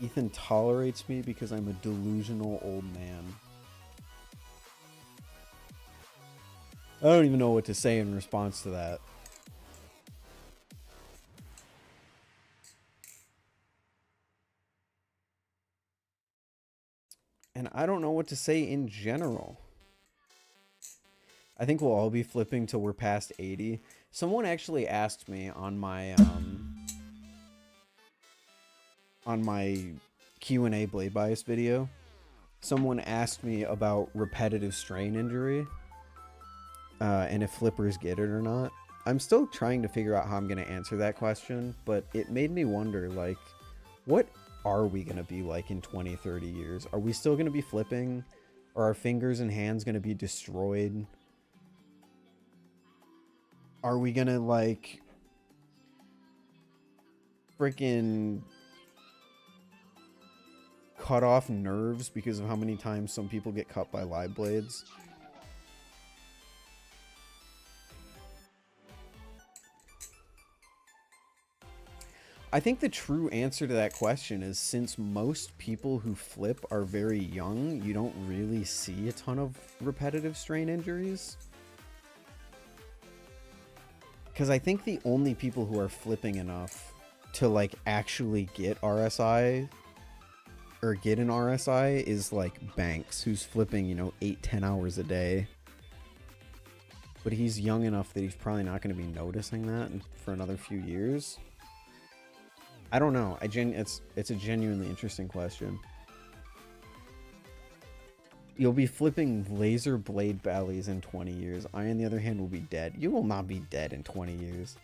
Ethan tolerates me because I'm a delusional old man. I don't even know what to say in response to that. And I don't know what to say in general. I think we'll all be flipping till we're past 80. Someone actually asked me on my Q&A blade bias video. Someone asked me about repetitive strain injury. And if flippers get it or not. I'm still trying to figure out how I'm going to answer that question, but it made me wonder, like, what are we going to be like in 20, 30 years? Are we still going to be flipping? Are our fingers and hands going to be destroyed? Are we going to, like, freaking cut off nerves because of how many times some people get cut by live blades? I think the true answer to that question is, since most people who flip are very young, you don't really see a ton of repetitive strain injuries. Because I think the only people who are flipping enough to, like, actually get RSI or get an RSI is, like, Banks, who's flipping, you know, 8-10 hours a day. But he's young enough that he's probably not going to be noticing that for another few years. I don't know. It's a genuinely interesting question. You'll be flipping laser blade ballies in 20 years. I, on the other hand, will be dead. You will not be dead in 20 years.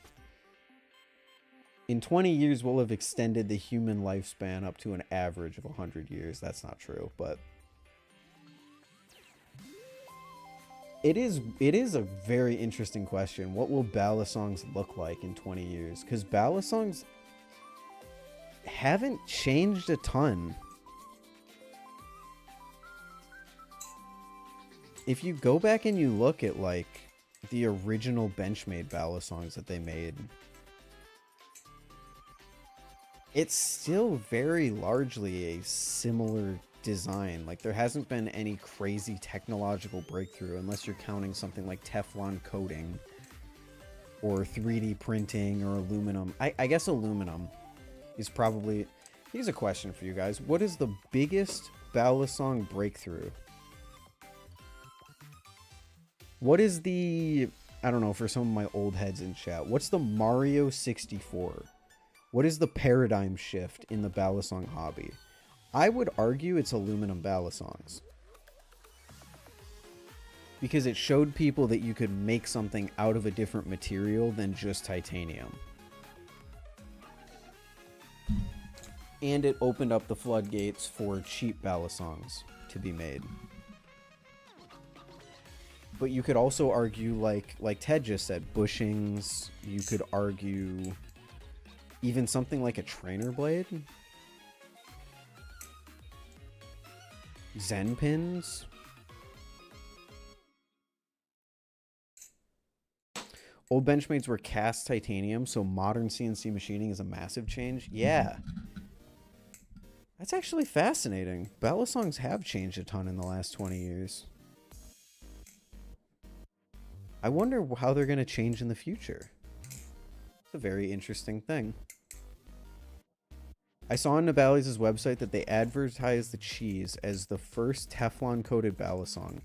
In 20 years, we'll have extended the human lifespan up to an average of 100 years. That's not true, but it is a very interesting question. What will Balisongs look like in 20 years? Because Balisongs haven't changed a ton. If you go back and you look at, like, the original Benchmade Balisongs that they made, it's still very largely a similar design. Like, there hasn't been any crazy technological breakthrough, unless you're counting something like Teflon coating or 3D printing or aluminum. I guess aluminum is probably... Here's a question for you guys. What is the biggest Balisong breakthrough? What is the... I don't know, for some of my old heads in chat, what's the Mario 64? What is the paradigm shift in the Balisong hobby? I would argue it's aluminum Balisongs. Because it showed people that you could make something out of a different material than just titanium. And it opened up the floodgates for cheap Balisongs to be made. But you could also argue, like Ted just said, bushings. You could argue even something like a trainer blade. Zen pins. Old Benchmates were cast titanium, so modern CNC machining is a massive change. Yeah. That's actually fascinating. Balisongs have changed a ton in the last 20 years. I wonder how they're going to change in the future. It's a very interesting thing. I saw on Nabali's website that they advertise the cheese as the first Teflon-coated Balisong.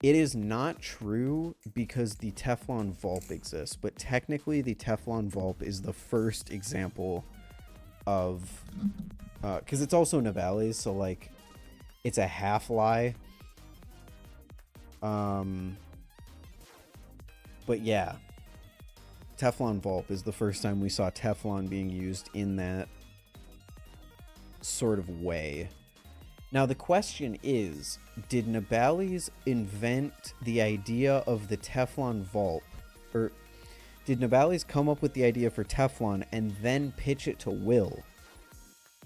It is not true because the Teflon Vulp exists, but technically the Teflon Vulp is the first example of... because it's also Nabali's, so, like, it's a half-lie. But yeah, Teflon Vulp is the first time we saw Teflon being used in that sort of way. Now the question is, did Nabali's invent the idea of the Teflon Vulp, or did Nabali's come up with the idea for Teflon and then pitch it to Will?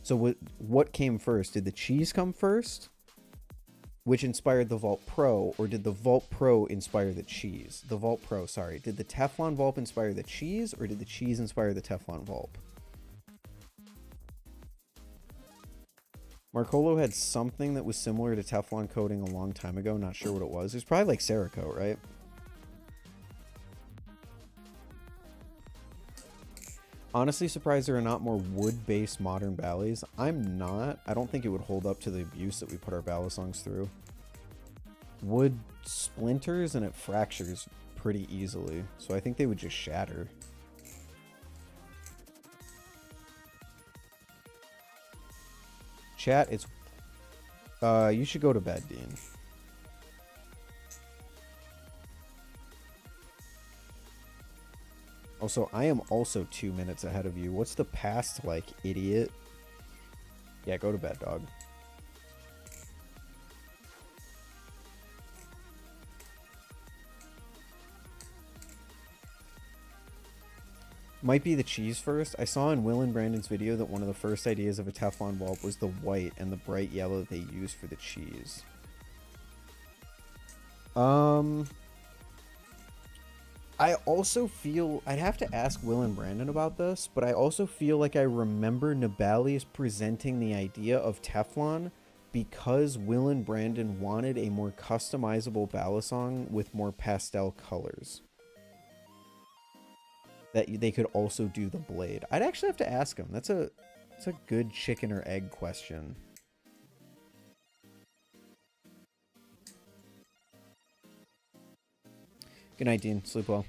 So what came first? Did the cheese come first, which inspired the Vulp Pro, or did the Vulp Pro inspire the cheese? The Vulp Pro, sorry. Did the Teflon Vulp inspire the cheese, or did the cheese inspire the Teflon Vulp? Marcolo had something that was similar to Teflon coating a long time ago. Not sure what it was. It was probably like Cerakote, right? Honestly surprised there are not more wood-based modern ballys. I'm not. I don't think it would hold up to the abuse that we put our Balisongs through. Wood splinters and it fractures pretty easily, so I think they would just shatter. Chat, it's... you should go to bed, Dean. Also, I am also 2 minutes ahead of you. What's the past like, idiot? Yeah, go to bed, dog. Might be the cheese first. I saw in Will and Brandon's video that one of the first ideas of a Teflon bulb was the white and the bright yellow they used for the cheese. I also feel, I'd have to ask Will and Brandon about this, but I also feel like I remember Nibali's presenting the idea of Teflon because Will and Brandon wanted a more customizable Balisong with more pastel colors. That they could also do the blade. I'd actually have to ask him. That's a good chicken or egg question. Good night, Dean. Sleep well.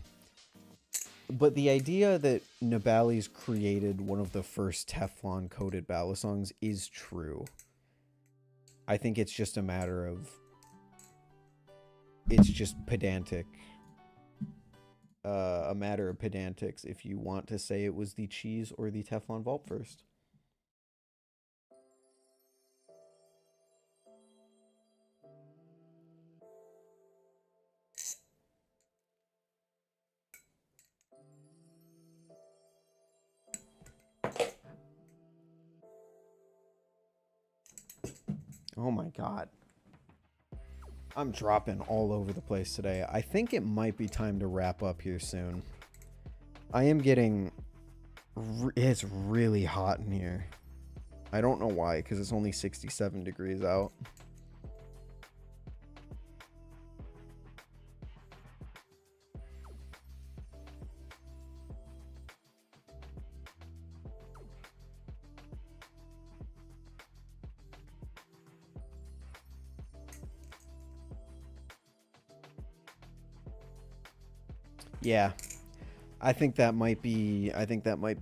But the idea that Nibali's created one of the first Teflon-coated Balisongs is true. I think it's just a matter of... It's just pedantic. A matter of pedantics if you want to say it was the cheese or the Teflon vault first. Oh my god. I'm dropping all over the place today. I think it might be time to wrap up here soon. I am getting... It's really hot in here. I don't know why, because it's only 67 degrees out. Yeah, I think that might be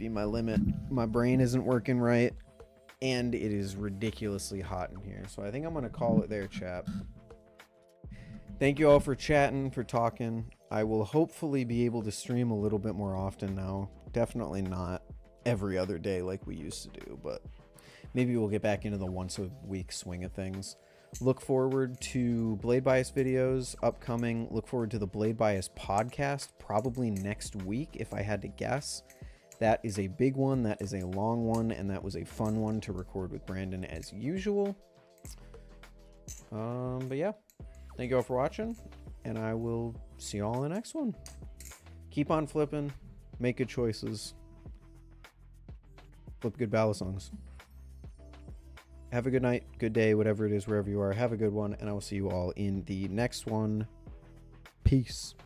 my limit. My brain isn't working right, and it is ridiculously hot in here. So I think I'm gonna call it there, chat. Thank you all for chatting, for talking. I will hopefully be able to stream a little bit more often now. Definitely not every other day like we used to do, but maybe we'll get back into the once a week swing of things. Look forward to Blade Bias videos upcoming. Look forward to the Blade Bias podcast probably next week, if I had to guess. That is a big one. That is a long one, and that was a fun one to record with Brandon as usual. But yeah, thank you all for watching, and I will see you all in the next one. Keep on flipping. Make good choices. Flip good Balisongs. Have a good night, good day, whatever it is, wherever you are. Have a good one, and I will see you all in the next one. Peace.